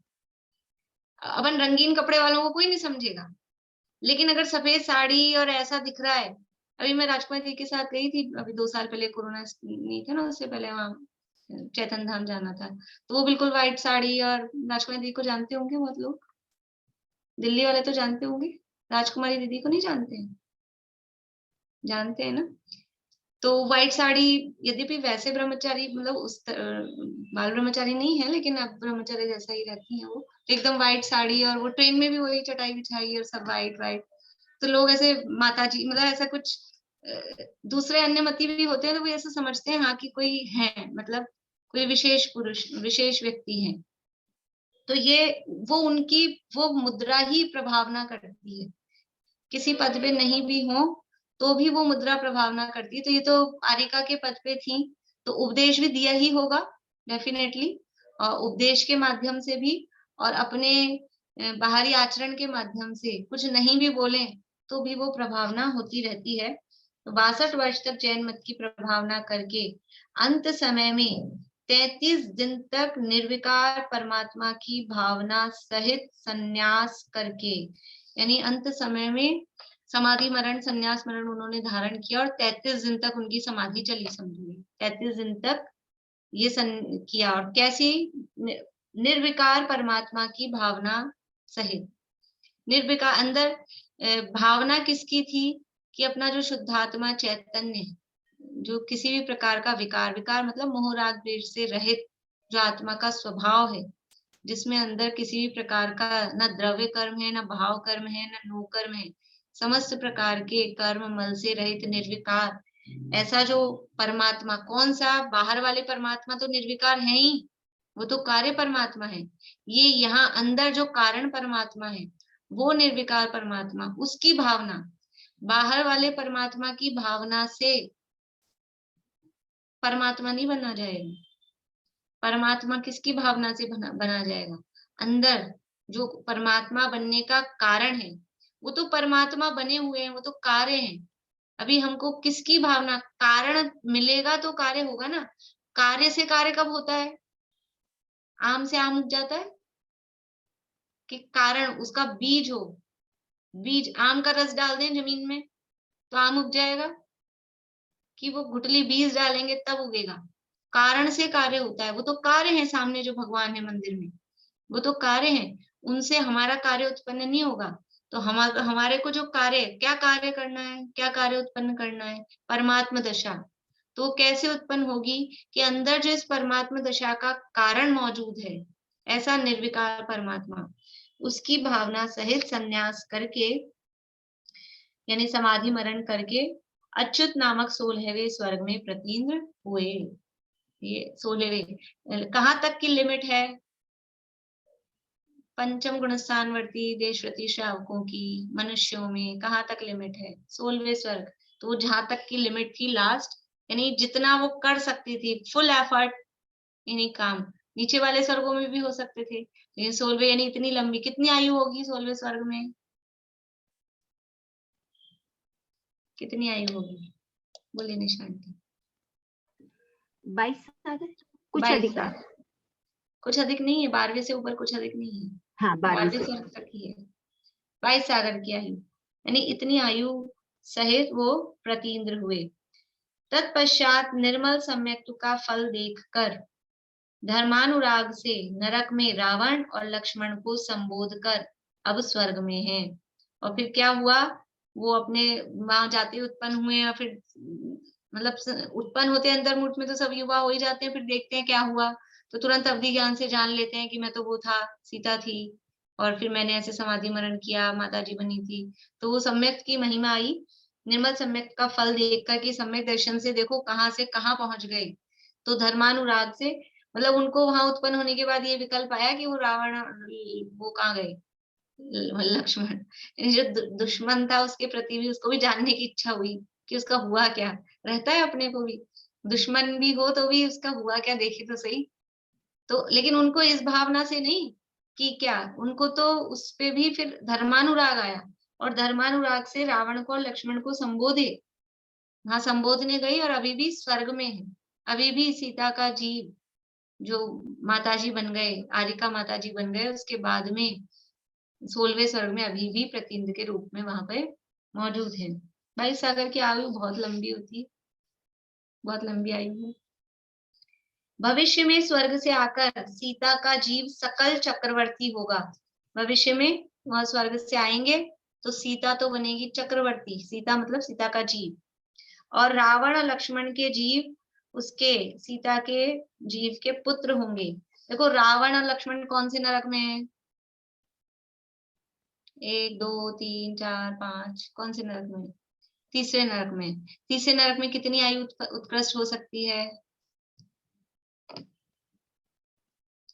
अपन रंगीन कपड़े वालों को कोई नहीं समझेगा, लेकिन अगर सफेद साड़ी और ऐसा दिख रहा है। अभी मैं राजकुमारी दी के साथ गई थी, अभी 2 साल पहले, कोरोना नहीं था ना, उससे पहले वहाँ चैतन धाम जाना था, तो वो बिल्कुल व्हाइट साड़ी, और राजकुमारी दी को जानते होंगे बहुत लोग, दिल्ली वाले तो जानते होंगे, राजकुमारी दीदी को नहीं जानते हैं? जानते हैं ना। तो व्हाइट साड़ी, यद्यपि वैसे ब्रह्मचारी मतलब उस बाल ब्रह्मचारी नहीं है, लेकिन अब ब्रह्मचारी जैसा ही रहती है वो, एकदम व्हाइट साड़ी, और वो ट्रेन में भी वही चटाई बिछाई और सब व्हाइट व्हाइट। तो लोग ऐसे माता जी मतलब ऐसा कुछ दूसरे अन्य मती भी होते हैं, तो वो ऐसा समझते हैं हाँ कि कोई है, मतलब कोई विशेष पुरुष, विशेष व्यक्ति है। तो ये वो उनकी वो मुद्रा ही प्रभावना करती है, किसी पद पे नहीं भी हो तो भी वो मुद्रा प्रभावना करती है। तो ये तो आरिका के पद पे थी, तो उपदेश भी दिया ही होगा डेफिनेटली, और उपदेश के माध्यम से भी, और अपने बाहरी आचरण के माध्यम से कुछ नहीं भी बोले तो भी वो प्रभावना होती रहती है। तो 62 वर्ष तक जैन मत की प्रभावना करके अंत समय में 33 दिन तक निर्विकार परमात्मा की भावना सहित संन्यास करके, यानी अंत समय में समाधि मरण संन्यास मरण उन्होंने धारण किया, और 33 दिन तक उनकी समाधि चली, समझिए 33 दिन तक ये किया। और कैसी? निर्विकार परमात्मा की भावना सहित। निर्विकार अंदर भावना किसकी थी? कि अपना जो शुद्धात्मा चैतन्य, जो किसी भी प्रकार का विकार, विकार मतलब मोह राग द्वेष से रहित जो आत्मा का स्वभाव है, जिसमें अंदर किसी भी प्रकार का न द्रव्य कर्म है, न भाव कर्म है, न नो कर्म है, समस्त प्रकार के कर्म मल से रहित निर्विकार, ऐसा जो परमात्मा, कौन सा? बाहर वाले परमात्मा तो निर्विकार है ही, वो तो कार्य परमात्मा है। ये यहाँ अंदर जो कारण परमात्मा है वो निर्विकार परमात्मा, उसकी भावना, बाहर वाले परमात्मा की भावना से परमात्मा नहीं बना जाएगा। परमात्मा किसकी भावना से बना जाएगा? अंदर जो परमात्मा बनने का कारण है, वो तो परमात्मा बने हुए हैं, वो तो कार्य हैं। अभी हमको किसकी भावना? कारण मिलेगा तो कार्य होगा ना। कार्य से कार्य कब होता है? आम से आम उग जाता है? के कारण उसका बीज हो। बीज, आम का रस डाल दें जमीन में तो आम उग जाएगा, कि वो गुठली बीज डालेंगे तब उगेगा? कारण से कार्य होता है, वो तो कार्य है, सामने जो भगवान है मंदिर में वो तो कार्य है, उनसे हमारा कार्य उत्पन्न नहीं होगा। तो हमारे को जो कार्य, क्या कार्य करना है, क्या कार्य उत्पन्न करना है? परमात्म दशा। तो कैसे उत्पन्न होगी? कि अंदर जो इस परमात्म दशा का कारण मौजूद है, ऐसा निर्विकार परमात्मा, उसकी भावना सहित संन्यास करके, यानी समाधि मरण करके अच्युत नामक 16वें स्वर्ग में प्रतीन्द्र हुए। ये 16वें, कहाँ तक की लिमिट है? पंचम गुण स्थानवर्ती देशरति श्रावकों की, मनुष्यों में कहाँ तक लिमिट है? 16वें स्वर्ग। तो जहां तक की लिमिट थी लास्ट, यानी जितना वो कर सकती थी, फुल एफर्ट, यानी काम नीचे वाले स्वर्गों में भी हो सकते थे, लेकिन 16वें यानी इतनी लंबी, कितनी आयु होगी 16वें स्वर्ग में? कितनी आयु होगी? बोलिए निशांति। 22 सागर, कुछ 22 अधिक। साल। कुछ अधिक नहीं है, 12वें से ऊपर कुछ अधिक नहीं है, हाँ, 12 12वें स्वर्ग तक ही है। 22 सागर की आयु, यानी इतनी आयु सहित वो प्रतीन्द्र हुए। तत्पश्चात निर्मल सम्यक्तु का फल देखकर धर्मानुराग से नरक में रावण और लक्ष्मण को संबोध कर अब स्वर्ग में है। और फिर क्या हुआ? वो अपने वहां जाते उत्पन्न हुए, या फिर मतलब उत्पन्न होते अंतर्मुख में तो सब युवा हो ही जाते हैं, फिर देखते हैं क्या हुआ, तो तुरंत अवधि ज्ञान से जान लेते हैं कि मैं तो वो था, सीता थी, और फिर मैंने ऐसे समाधि मरण किया, माता जी बनी थी। तो वो सम्यक की महिमा आई, निर्मल सम्यक का फल देखकर कि सम्यक दर्शन से देखो कहाँ से कहाँ पहुंच गए। तो धर्मानुराग से, मतलब उनको वहां उत्पन्न होने के बाद ये विकल्प आया कि वो रावण, वो कहाँ गए, लक्ष्मण, जो दुश्मन था उसके प्रति भी उसको भी जानने की इच्छा हुई कि उसका हुआ क्या। रहता है अपने को भी, दुश्मन भी हो तो भी उसका हुआ क्या देखे तो सही। तो लेकिन उनको इस भावना से नहीं कि क्या, उनको तो उस पे भी फिर धर्मानुराग आया, और धर्मानुराग से रावण को और लक्ष्मण को संबोधे, वहां संबोधने गई, और अभी भी स्वर्ग में है। अभी भी सीता का जीव जो माताजी बन गए, आरिका माताजी बन गए, उसके बाद में 16वें स्वर्ग में अभी भी प्रतीन्द्र के रूप में वहां पे मौजूद है। 22 सागर की आयु बहुत लंबी होती, बहुत लंबी आयु है। भविष्य में स्वर्ग से आकर सीता का जीव सकल चक्रवर्ती होगा। भविष्य में वह स्वर्ग से आएंगे तो सीता तो बनेगी चक्रवर्ती, सीता मतलब सीता का जीव, और रावण और लक्ष्मण के जीव उसके, सीता के जीव के पुत्र होंगे। देखो रावण और लक्ष्मण कौन से नरक में है? 1 2 3 4 5, कौन से नरक में? तीसरे नरक में। तीसरे नरक में कितनी आयु उत्कृष्ट हो सकती है?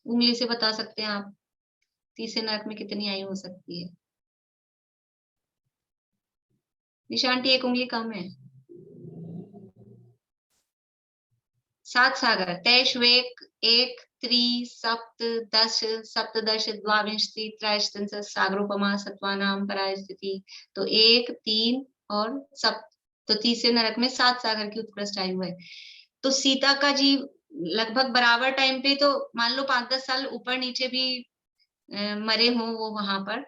उंगली से बता सकते हैं आप, तीसरे नरक में कितनी आयु हो सकती है? निशांटी एक उंगली कम है। 7 सागर, तैश्वेक, 1 3 सप्त 10 सप्तदश द्वाविंशति त्रैश्त्रिंश सागरोपमा सत्वानाम पराय स्थिति। तो 1 3 और सप्त, तो तीसरे नरक में 7 सागर की उत्कृष्ट आयु है। तो सीता का जीव लगभग बराबर टाइम पे, तो मान लो 5-10 साल ऊपर नीचे भी मरे हों वो वहां पर,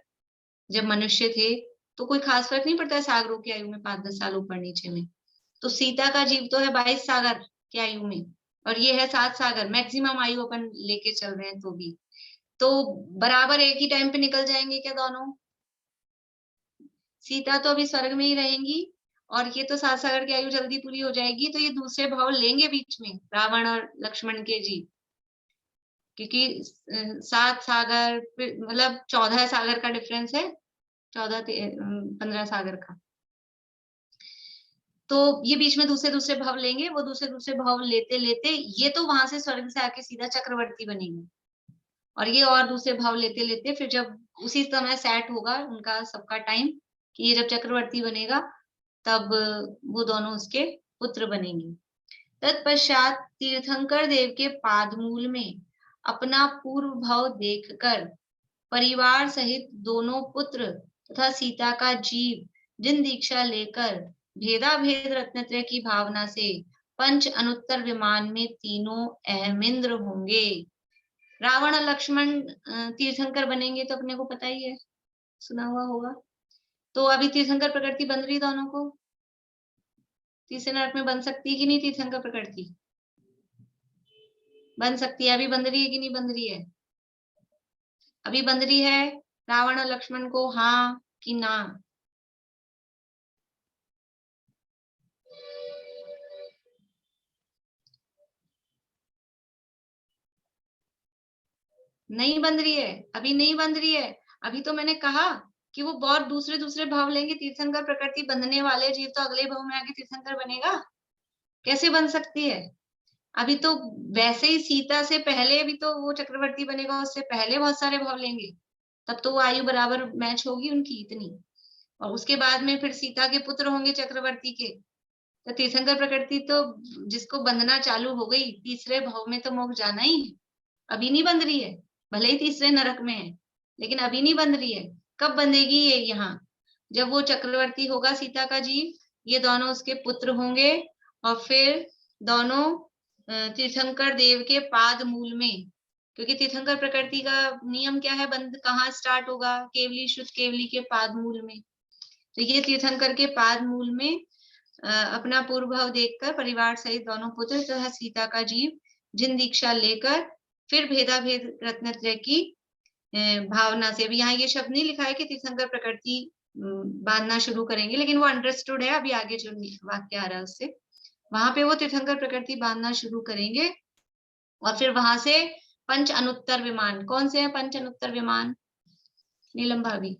जब मनुष्य थे, तो कोई खास फर्क नहीं पड़ता है सागरों की आयु में 5-10 साल ऊपर नीचे में। तो सीता का जीव तो है 22 सागर की आयु में, और ये है 7 सागर, मैक्सिमम आयु अपन लेके चल रहे हैं तो भी, तो बराबर एक ही टाइम पे निकल जाएंगे क्या दोनों? सीता तो अभी स्वर्ग में ही रहेंगी, और ये तो 7 सागर की आयु जल्दी पूरी हो जाएगी, तो ये दूसरे भाव लेंगे बीच में रावण और लक्ष्मण के जीव, क्योंकि 7 सागर मतलब 14 सागर का डिफरेंस है, 14-15 सागर का। तो ये बीच में दूसरे दूसरे भाव लेंगे, वो दूसरे दूसरे भाव लेते लेते ये तो वहां से स्वर्ग से आके सीधा चक्रवर्ती बनेगी, और ये और दूसरे भाव लेते लेते फिर जब उसी समय सेट होगा उनका सबका टाइम कि ये जब चक्रवर्ती बनेगा, तब वो दोनों उसके पुत्र बनेंगे। तत्पश्चात तीर्थंकर देव के पादमूल में अपना पूर्व भाव देखकर परिवार सहित दोनों पुत्र तथा सीता का जीव जिन दीक्षा लेकर भेदा भेद रत्नत्रय की भावना से पंच अनुत्तर विमान में तीनों अहमिंद्र होंगे। रावण और लक्ष्मण तीर्थंकर बनेंगे तो अपने को पता ही है, सुना हुआ होगा। तो अभी तीर्थंकर प्रकृति बन रही दोनों को, तीसरे नरक में बन सकती है कि नहीं तीर्थंकर प्रकृति? बन सकती है। अभी बंध रही है कि नहीं बंध रही है? अभी बंध रही है रावण और लक्ष्मण को, हाँ कि ना? नहीं बंध रही है, अभी नहीं बंध रही है। अभी तो मैंने कहा कि वो बहुत दूसरे दूसरे भाव लेंगे, तीर्थंकर प्रकृति बंधने वाले जीव तो अगले भाव में आके तीर्थंकर बनेगा, कैसे बन सकती है? अभी तो वैसे ही सीता से पहले अभी तो वो चक्रवर्ती बनेगा, उससे पहले बहुत सारे भाव लेंगे, तब तो वो आयु बराबर मैच होगी उनकी इतनी, और उसके बाद में फिर सीता के पुत्र होंगे चक्रवर्ती के। तो तीर्थंकर प्रकृति तो जिसको बंधना चालू हो गई, तीसरे भाव में तो मोक्ष जाना ही है। अभी नहीं बंध रही है, भले ही तीसरे नरक में है, लेकिन अभी नहीं बंध रही है। कब बंधेगी ये? यहाँ जब वो चक्रवर्ती होगा सीता का जीव, ये दोनों उसके पुत्र होंगे, और फिर दोनों तीर्थंकर देव के पाद मूल में, क्योंकि तीर्थंकर प्रकृति का नियम क्या है, बंध कहाँ स्टार्ट होगा? केवली शुद्ध केवली के पाद मूल में। तो ये तीर्थंकर के पाद मूल में अपना पूर्व भाव देखकर परिवार सहित दोनों पुत्र तथा सीता का जीव जिन दीक्षा लेकर फिर भेदा भेद रत्नत्रय की भावना से, अभी यहाँ ये शब्द नहीं लिखा है कि तीर्थंकर प्रकृति बांधना शुरू करेंगे, लेकिन वो अंडरस्टूड है। अभी आगे जो वाक्य आ रहा है उससे, वहां पे वो तीर्थंकर प्रकृति बांधना शुरू करेंगे, और फिर वहां से पंच अनुत्तर विमान, कौन से हैं पंच अनुत्तर विमान? नीलम भाभी,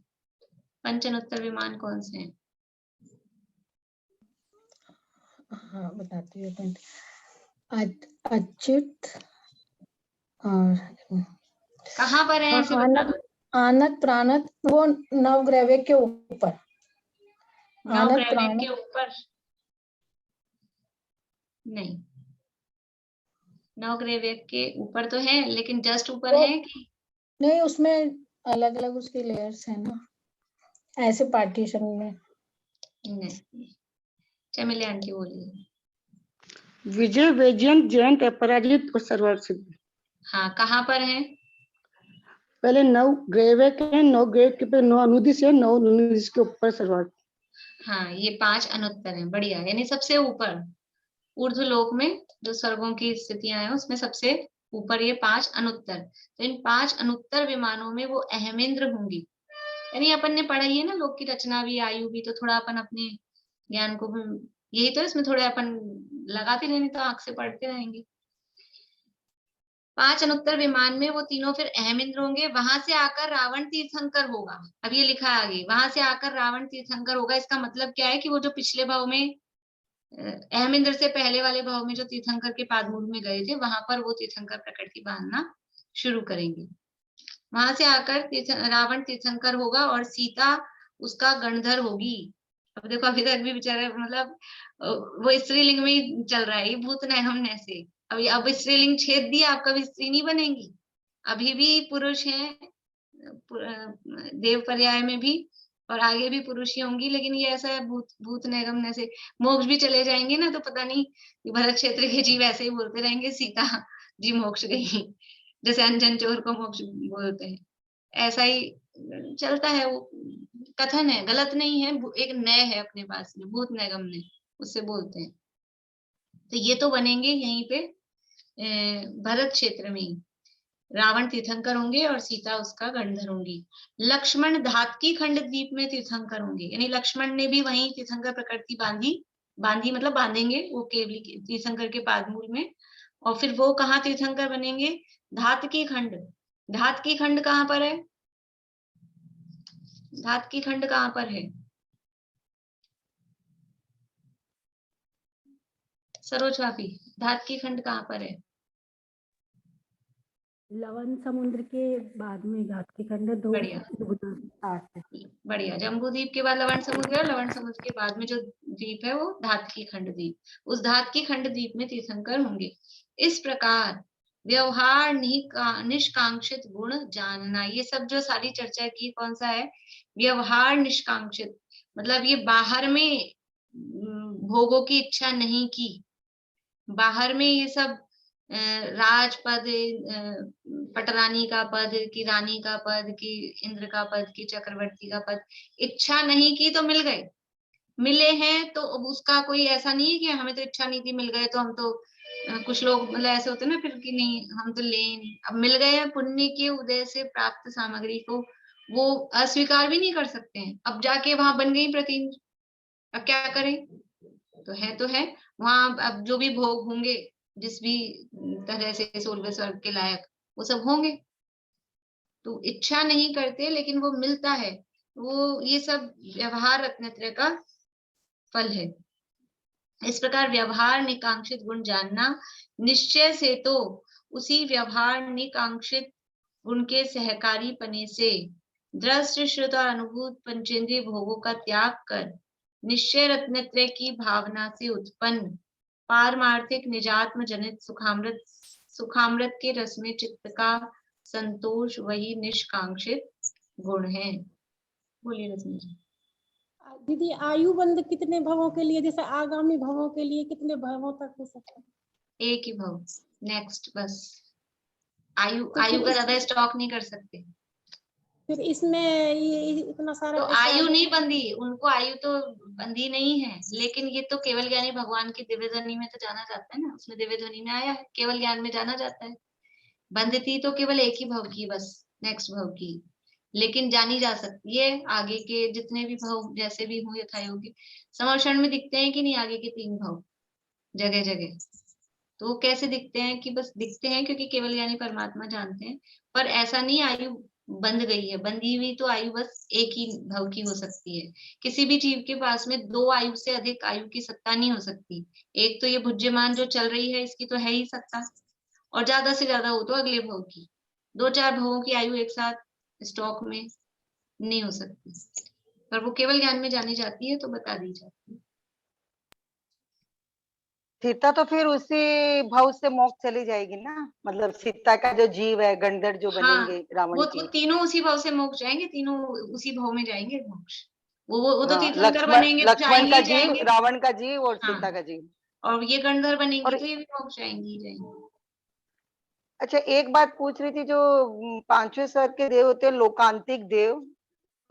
पंच अनुत्तर विमान कौन से हैं? हाँ बताती हूँ। अच्युत और कहाँ पर है ऐसे आनत, आनत प्राणत, वो नवग्रह के ऊपर, नवग्रह के ऊपर नहीं, नवग्रह के ऊपर तो है, लेकिन जस्ट ऊपर है कि नहीं? उसमें अलग अलग उसकी लेयर्स है ना, ऐसे पार्टीशन में। नहीं, चमेली आंटी बोलिए। विजय, वैजयंत, जयंत, अपराजित और सर्वार्थ सिद्ध। हाँ, कहाँ पर है? पहले नव ग्रह के, नौ ग्रह के पे नौ अनुदिश है, नौ अनुदिश के ऊपर सर्वार्थ। हाँ, ये 5 अनुत्तर हैं, बढ़िया। यानी सबसे ऊपर ऊर्ध्व लोक में जो स्वर्गों की स्थितियां हैं उसमें सबसे ऊपर ये 5 अनुत्तर। तो इन 5 अनुत्तर विमानों में वो अहमेंद्र होंगी। यानी अपन ने पढ़ा ही है ना, लोक की रचना भी, आयु भी, तो थोड़ा अपन अपने ज्ञान को भी यही तो इसमें थोड़े अपन लगाते रहेंगे तो आंख से पढ़ते रहेंगे। 5 अनुत्तर विमान में वो तीनों फिर अहमिंद्र होंगे। वहां से आकर रावण तीर्थंकर होगा। अब ये लिखा है आगे, वहां से आकर रावण तीर्थंकर होगा। इसका मतलब क्या है कि वो जो पिछले भाव में अहमिंद्र से पहले वाले भाव में जो तीर्थंकर के पादमूल में गए थे, वहां पर वो तीर्थंकर प्रकृति बांधना शुरू करेंगे। वहां से आकर रावण तीर्थंकर होगा और सीता उसका गणधर होगी। अब देखो अभी तक भी बेचारा मतलब वो स्त्रीलिंग में ही चल रहा है, ये भूत नैगम्य से। अब स्त्रीलिंग छेद दिया, आप कभी स्त्री नहीं बनेंगी। अभी भी पुरुष हैं देव पर्याय में भी, और आगे भी पुरुष ही होंगी, लेकिन ये ऐसा है भूत नैगम्य से मोक्ष भी चले जाएंगे ना, तो पता नहीं भरत क्षेत्र के जीव ऐसे ही बोलते रहेंगे सीता जी मोक्ष गई, जैसे अंजन चोर को मोक्ष बोलते हैं, ऐसा ही चलता है। वो कथन है, गलत नहीं है, एक नय है अपने पास में, भूत नैगम्य उससे बोलते हैं। तो ये तो बनेंगे यहीं पे भरत क्षेत्र में ही। रावण तीर्थंकर होंगे और सीता उसका गणधर होंगी। लक्ष्मण धातकी खंड द्वीप में तीर्थंकर होंगे, यानी लक्ष्मण ने भी वहीं तीर्थंकर प्रकृति बांधी मतलब बांधेंगे वो केवली तीर्थंकर के पादमूल में। और फिर वो कहाँ तीर्थंकर बनेंगे? धातकी खंड। धातकी खंड कहाँ पर है? धातकी खंड कहाँ पर है? सरोज भाभी, धातकी खंड कहाँ पर है? लवण समुद्र के बाद में घातकी खंड, दो बढ़िया है। बढ़िया। जम्बूद्वीप के बाद लवण समुद्र है, लवण समुद्र के बाद में जो द्वीप है वो धातकी खंड द्वीप, उस धातकी खंड द्वीप में तीर्थंकर होंगे। इस प्रकार व्यवहार निष्कांक्षित गुण जानना, ये सब जो सारी चर्चा की कौन सा है? व्यवहार निष्कांक्षित, मतलब ये बाहर में भोगों की इच्छा नहीं की, बाहर में ये सब राजपद, पटरानी का पद, की रानी का पद, की इंद्र का पद, की चक्रवर्ती का पद, इच्छा नहीं की तो मिल गए, मिले हैं तो अब उसका कोई ऐसा नहीं है कि हमें तो इच्छा नहीं थी, मिल गए तो हम तो कुछ लोग मतलब ऐसे होते हैं ना फिर कि नहीं हम तो ले नहीं, अब मिल गए हैं, पुण्य के उदय से प्राप्त सामग्री को वो अस्वीकार भी नहीं कर सकते हैं, अब जाके वहां बन गई प्रतिम, अब क्या करें, तो है वहां, अब जो भी भोग होंगे जिस भी तरह से 16वें स्वर्ग के लायक वो सब होंगे, तो इच्छा नहीं करते लेकिन वो मिलता है, वो ये सब व्यवहार रत्नत्रय का फल है। इस प्रकार व्यवहार निकांक्षित गुण जानना, निश्चय से तो उसी व्यवहार निकांक्षित गुण के सहकारी पने से दृष्ट श्रुत और अनुभूत पंचेंद्रिय भोगों का त्याग कर निश्चय रत्नत्रय की भावना से उत्पन्न पारमार्थिक निजात्म जनित सुखामृत के रस में चित्त का संतोष वही निष्कांक्षित गुण है। बोलिए रश्मि जी। दीदी आयु बंध कितने भवों के लिए, जैसे आगामी भवों के लिए कितने भवों तक हो सकता है? एक ही भव, नेक्स्ट बस, आयु तो आयु फिर का ज्यादा स्टॉक नहीं कर सकते, फिर इसमें ये इतना सारा तो ऐसे आयु आगे- नहीं बंधी, उनको आयु तो बंधी नहीं है, लेकिन ये तो केवल ज्ञानी भगवान की दिव्य ध्वनि में तो जाना जाता है ना, उसमें दिव्य ध्वनि में आया है, केवल ज्ञान में जाना जाता है, बंधती तो केवल एक ही भव की, बस नेक्स्ट भव की, लेकिन जानी जा सकती है आगे के जितने भी भव जैसे भी हो यथा योगी। समर्षण में दिखते हैं कि नहीं आगे के 3 भव जगह जगह, तो वो कैसे दिखते हैं कि बस दिखते हैं क्योंकि केवल ज्ञानी परमात्मा जानते हैं, पर ऐसा नहीं आयु बंध गई है, बंधी हुई तो आयु बस एक ही भव की हो सकती है, किसी भी जीव के पास में 2 आयु से अधिक आयु की सत्ता नहीं हो सकती, एक तो ये भुज्यमान जो चल रही है इसकी तो है ही सत्ता, और ज्यादा से ज्यादा हो तो अगले भव की, 2-4 भवों की आयु एक साथ स्टॉक में नहीं हो सकती, पर वो केवल ज्ञान में जानी जाती है तो बता दी जाती है। सीता तो फिर उसी भाव से मोक्ष चली जाएगी ना, मतलब सीता का जो जीव है, गंधर जो हाँ, बनेंगे रावण वो के। तीनों उसी भाव से मोक्ष जाएंगे, तीनों उसी भाव में जाएंगे मोक्ष, वो तो हाँ, तीर्थंकर लक्ष्मण बनेंगे तो लक्ष्मण जाएंगे का ही जीव, जाएंगे। रावण का जीव और हाँ, सीता का जीव। और ये गणधर बनेंगी और तो ये भी मोक्ष जाएंगी ही जाएंगी। अच्छा, एक बात पूछ रही थी, जो 5वें स्वर्ग के देव होते हैं लोकांतिक देव,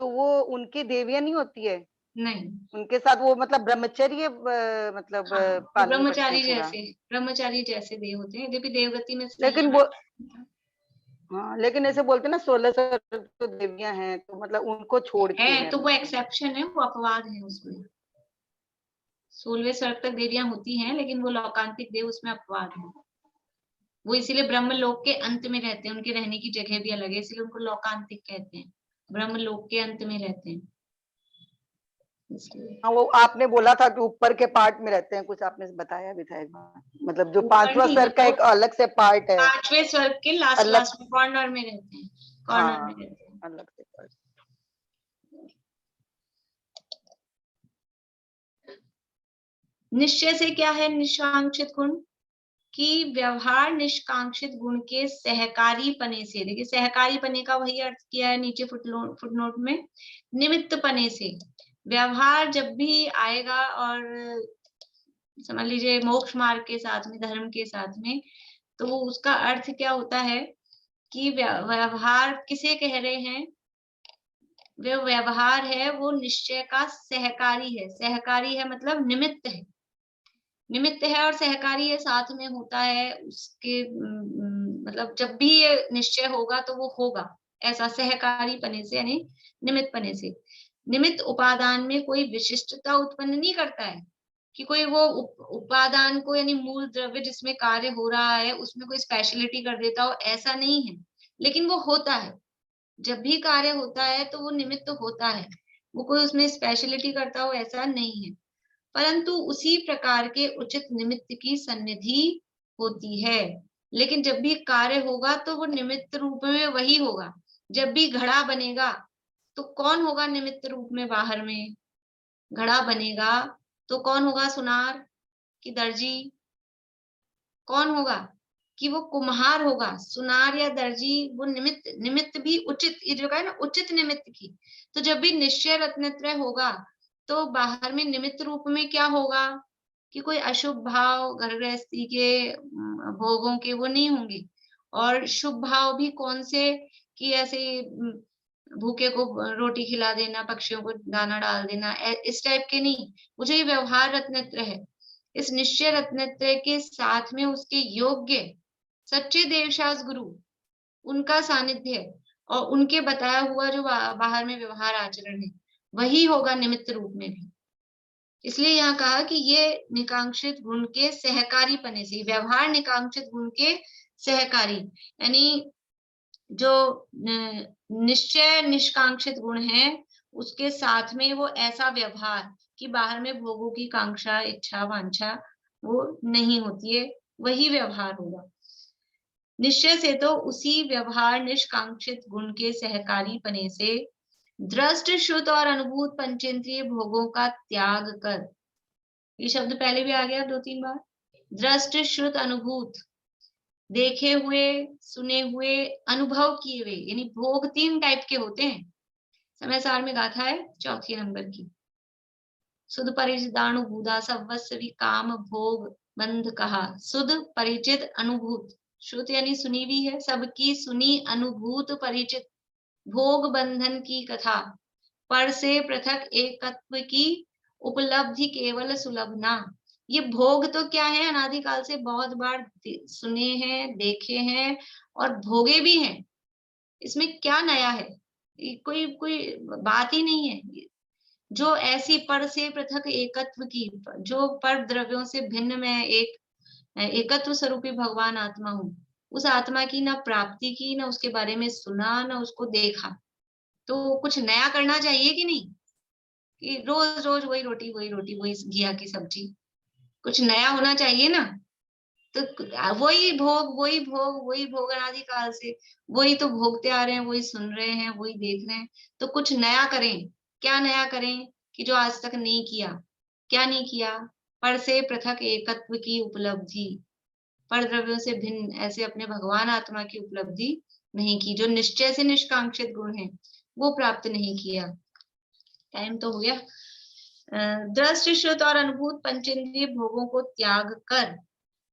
तो वो उनकी देवियां नहीं होती है? नहीं, उनके साथ वो मतलब ब्रह्मचर्य मतलब हाँ, वो पालन करते हैं पूरा। ब्रह्मचारी जैसे देव होते हैं, यद्यपि देवगति में लेकिन संयम वो, है। हाँ, लेकिन ऐसे बोलते हैं ना 16 स्वर्ग तो देवियां हैं, तो मतलब उनको छोड़ के है तो वो मतलब। एक्सेप्शन है, वो अपवाद है उसमें, 16वें स्वर्ग तक देवियां होती हैं लेकिन वो लोकांतिक देव उसमें अपवाद है, वो इसीलिए ब्रह्मलोक के अंत में रहते हैं, उनके रहने की जगह भी अलग है, इसलिए उनको लोकांतिक कहते हैं, ब्रह्मलोक के अंत में रहते हैं इसलिए। हाँ, वो आपने बोला था कि ऊपर के पार्ट में रहते हैं, कुछ आपने बताया भी था एक बार, मतलब जो ऊपर 5वां नहीं, स्वर्ग का वो एक अलग से पार्ट है। 5वें स्वर्ग के लास्ट अलग, लास्ट में कॉर्नर में रहते हैं, कॉर्नर में हाँ, रहते हैं। अलग से पार्ट। निश्चय से क्या है निष्कांक्षित गुण, कि व्यवहार निष्कांक्षित गुण के सहकारी पने से, देखिए सहकारी पने का वही अर्थ किया है नीचे फुटनोट में, निमित्त पने से, व्यवहार जब भी आएगा और समझ लीजिए मोक्ष मार्ग के साथ में, धर्म के साथ में, तो उसका अर्थ क्या होता है कि व्यवहार किसे कह रहे हैं, वो व्यवहार है वो निश्चय का सहकारी है, सहकारी है मतलब निमित्त है, निमित्त है और सहकारी है, साथ में होता है उसके, मतलब जब भी ये निश्चय होगा तो वो होगा, ऐसा सहकारी पने से यानी निमित्त पने से। निमित्त उपादान में कोई विशिष्टता उत्पन्न नहीं करता है कि कोई वो उपादान को यानी मूल द्रव्य जिसमें कार्य हो रहा है उसमें कोई स्पेशलिटी कर देता हो, ऐसा नहीं है, लेकिन वो होता है, जब भी कार्य होता है तो वो निमित्त होता है, वो कोई उसमें स्पेशलिटी करता हो ऐसा नहीं है, परंतु उसी प्रकार के उचित निमित्त की सन्निधि होती है, लेकिन जब भी कार्य होगा तो वो निमित्त रूप में वही होगा, जब भी घड़ा बनेगा तो कौन होगा निमित्त रूप में, बाहर में घड़ा बनेगा तो कौन होगा, सुनार कि दर्जी, कौन होगा कि वो कुम्हार होगा, सुनार या दर्जी, वो निमित्त भी उचित, ये जो है ना उचित निमित्त की, तो जब भी निश्चय रत्नत्रय होगा तो बाहर में निमित्त रूप में क्या होगा, कि कोई अशुभ भाव घर गृहस्थी के भोगों के वो नहीं होंगे, और शुभ भाव भी कौन से कि ऐसे भूखे को रोटी खिला देना, पक्षियों को दाना डाल देना, इस टाइप के नहीं। मुझे ये व्यवहार रत्नत्र है। इस निश्चय रत्नत्र के साथ में उसके योग्य सच्चे देवशास गुरु, उनका सानिध्य और उनके बताया हुआ जो बाहर में व्यवहार आचरण है, वही होगा निमित्त रूप में भी। इसलिए यहाँ कहा कि ये निकांक्षित गुण के सहकारी पने से, व्यवहार निकांक्षित गुण के सहकारी, यानी जो निश्चय निष्कांक्षित गुण है उसके साथ में वो ऐसा व्यवहार कि बाहर में भोगों की कांक्षा, इच्छा, वांछा वो नहीं होती है, वही व्यवहार होगा। निश्चय से तो उसी व्यवहार निष्कांक्षित गुण के सहकारी पने से दृष्ट, श्रुत और अनुभूत पंचेंद्रिय भोगों का त्याग कर, ये शब्द पहले भी आ गया 2-3 बार, दृष्ट, श्रुत, अनुभूत, देखे हुए, सुने हुए, अनुभव किए हुए, यानी भोग 3 टाइप के होते हैं। समय सार में गाथा है 4 नंबर की, सुध परिचित अनुभूता सर्वस्वी काम भोग बंध कहा। सुध परिचित अनुभूत, श्रुत यानी सुनी हुई है, सबकी सुनी, अनुभूत परिचित, भोग बंधन की कथा, पर से पृथक एकत्व की उपलब्धि केवल सुलभ ना। ये भोग तो क्या है, अनादिकाल से बहुत बार सुने हैं, देखे हैं और भोगे भी हैं। इसमें क्या नया है, कोई बात ही नहीं है। जो ऐसी पर से पृथक एकत्व की, जो पर द्रव्यों से भिन्न में एक एकत्व स्वरूपी भगवान आत्मा हूँ, उस आत्मा की ना प्राप्ति की, ना उसके बारे में सुना, ना उसको देखा, तो कुछ नया करना चाहिए कि नहीं? कि रोज रोज वही रोटी वही घिया की सब्जी, कुछ नया होना चाहिए ना। तो वही भोग अनादिकाल से वही तो भोगते आ रहे हैं, वही सुन रहे हैं, वही देख रहे हैं। तो कुछ नया करें। क्या नया करें कि जो आज तक नहीं किया? क्या नहीं किया? पर से पृथक एकत्व की उपलब्धि, पर द्रव्यों से भिन्न ऐसे अपने भगवान आत्मा की उपलब्धि नहीं की। जो निश्चय से निष्कांक्षित गुण है वो प्राप्त नहीं किया। टाइम तो हो गया। दृष्ट, श्रुत और अनुभूत पंचेंद्रिय भोगों को त्याग कर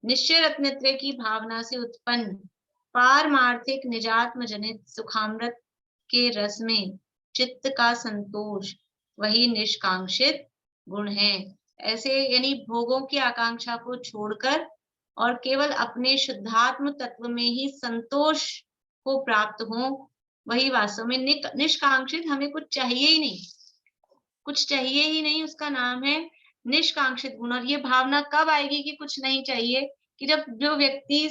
निश्चय रत्नत्रय की भावना से उत्पन्न पारमार्थिक निजात्म जनित सुखामृत के रस में चित्त का संतोष, वही निष्कांक्षित गुण है। ऐसे यानी भोगों की आकांक्षा को छोड़कर और केवल अपने शुद्धात्म तत्व में ही संतोष को प्राप्त हो, वही वास्तव में निष्कांक्षित। हमें कुछ चाहिए ही नहीं, कुछ चाहिए ही नहीं, उसका नाम है निष्कांक्षित गुण। और ये भावना कब आएगी कि कुछ नहीं चाहिए? कि जब जो व्यक्ति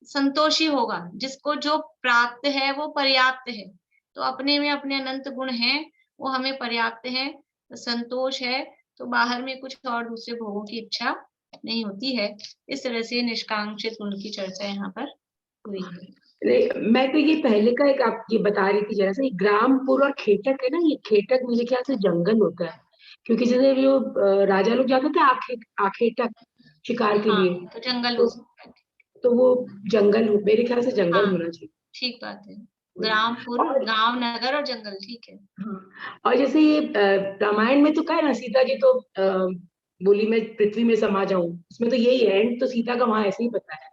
संतोषी होगा, जिसको जो प्राप्त है वो पर्याप्त है, तो अपने में अपने अनंत गुण हैं, वो हमें पर्याप्त है, तो संतोष है, तो बाहर में कुछ और दूसरे भोगों की इच्छा नहीं होती है। इस तरह से निष्कांक्षित गुण की चर्चा यहाँ पर हुई है। मैं तो ये पहले का एक आप ये बता रही थी जरा सा, ग्रामपुर और खेटक है ना, ये खेटक मेरे ख्याल से जंगल होता है, क्योंकि जैसे जो राजा लोग जाते थे आखेटक शिकार के लिए, तो जंगल हो सकता है, तो वो जंगल मेरे ख्याल से जंगल हाँ, होना चाहिए। ठीक बात है। ग्रामपुर, और गांव, नगर और जंगल, ठीक है। हाँ, और जैसे ये रामायण में तो क्या है ना, सीता जी तो बोली मैं पृथ्वी में समा जाऊं, उसमें तो यही है, एंड तो सीता का वहां ऐसे ही पता है।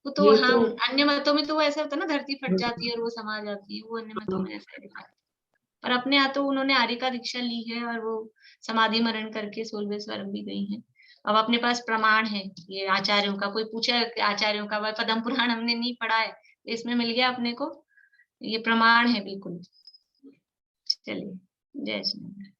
वो तो ये हाँ, तो अन्य मतों में तो वो ऐसा होता है ना, धरती फट जाती है और वो समा जाती है, वो अन्य मतों में ऐसा ही दिखाते हैं। पर अपने यहाँ तो उन्होंने आर्य का दीक्षा ली है और वो समाधि मरण करके 16वें स्वर्ग भी गई हैं। अब अपने पास प्रमाण है, ये आचार्यों का, कोई पूछा आचार्यों का, वह पद्म पुराण हमने नहीं पढ़ा है, इसमें मिल गया अपने को, ये प्रमाण है बिल्कुल। चलिए, जय श्री राम।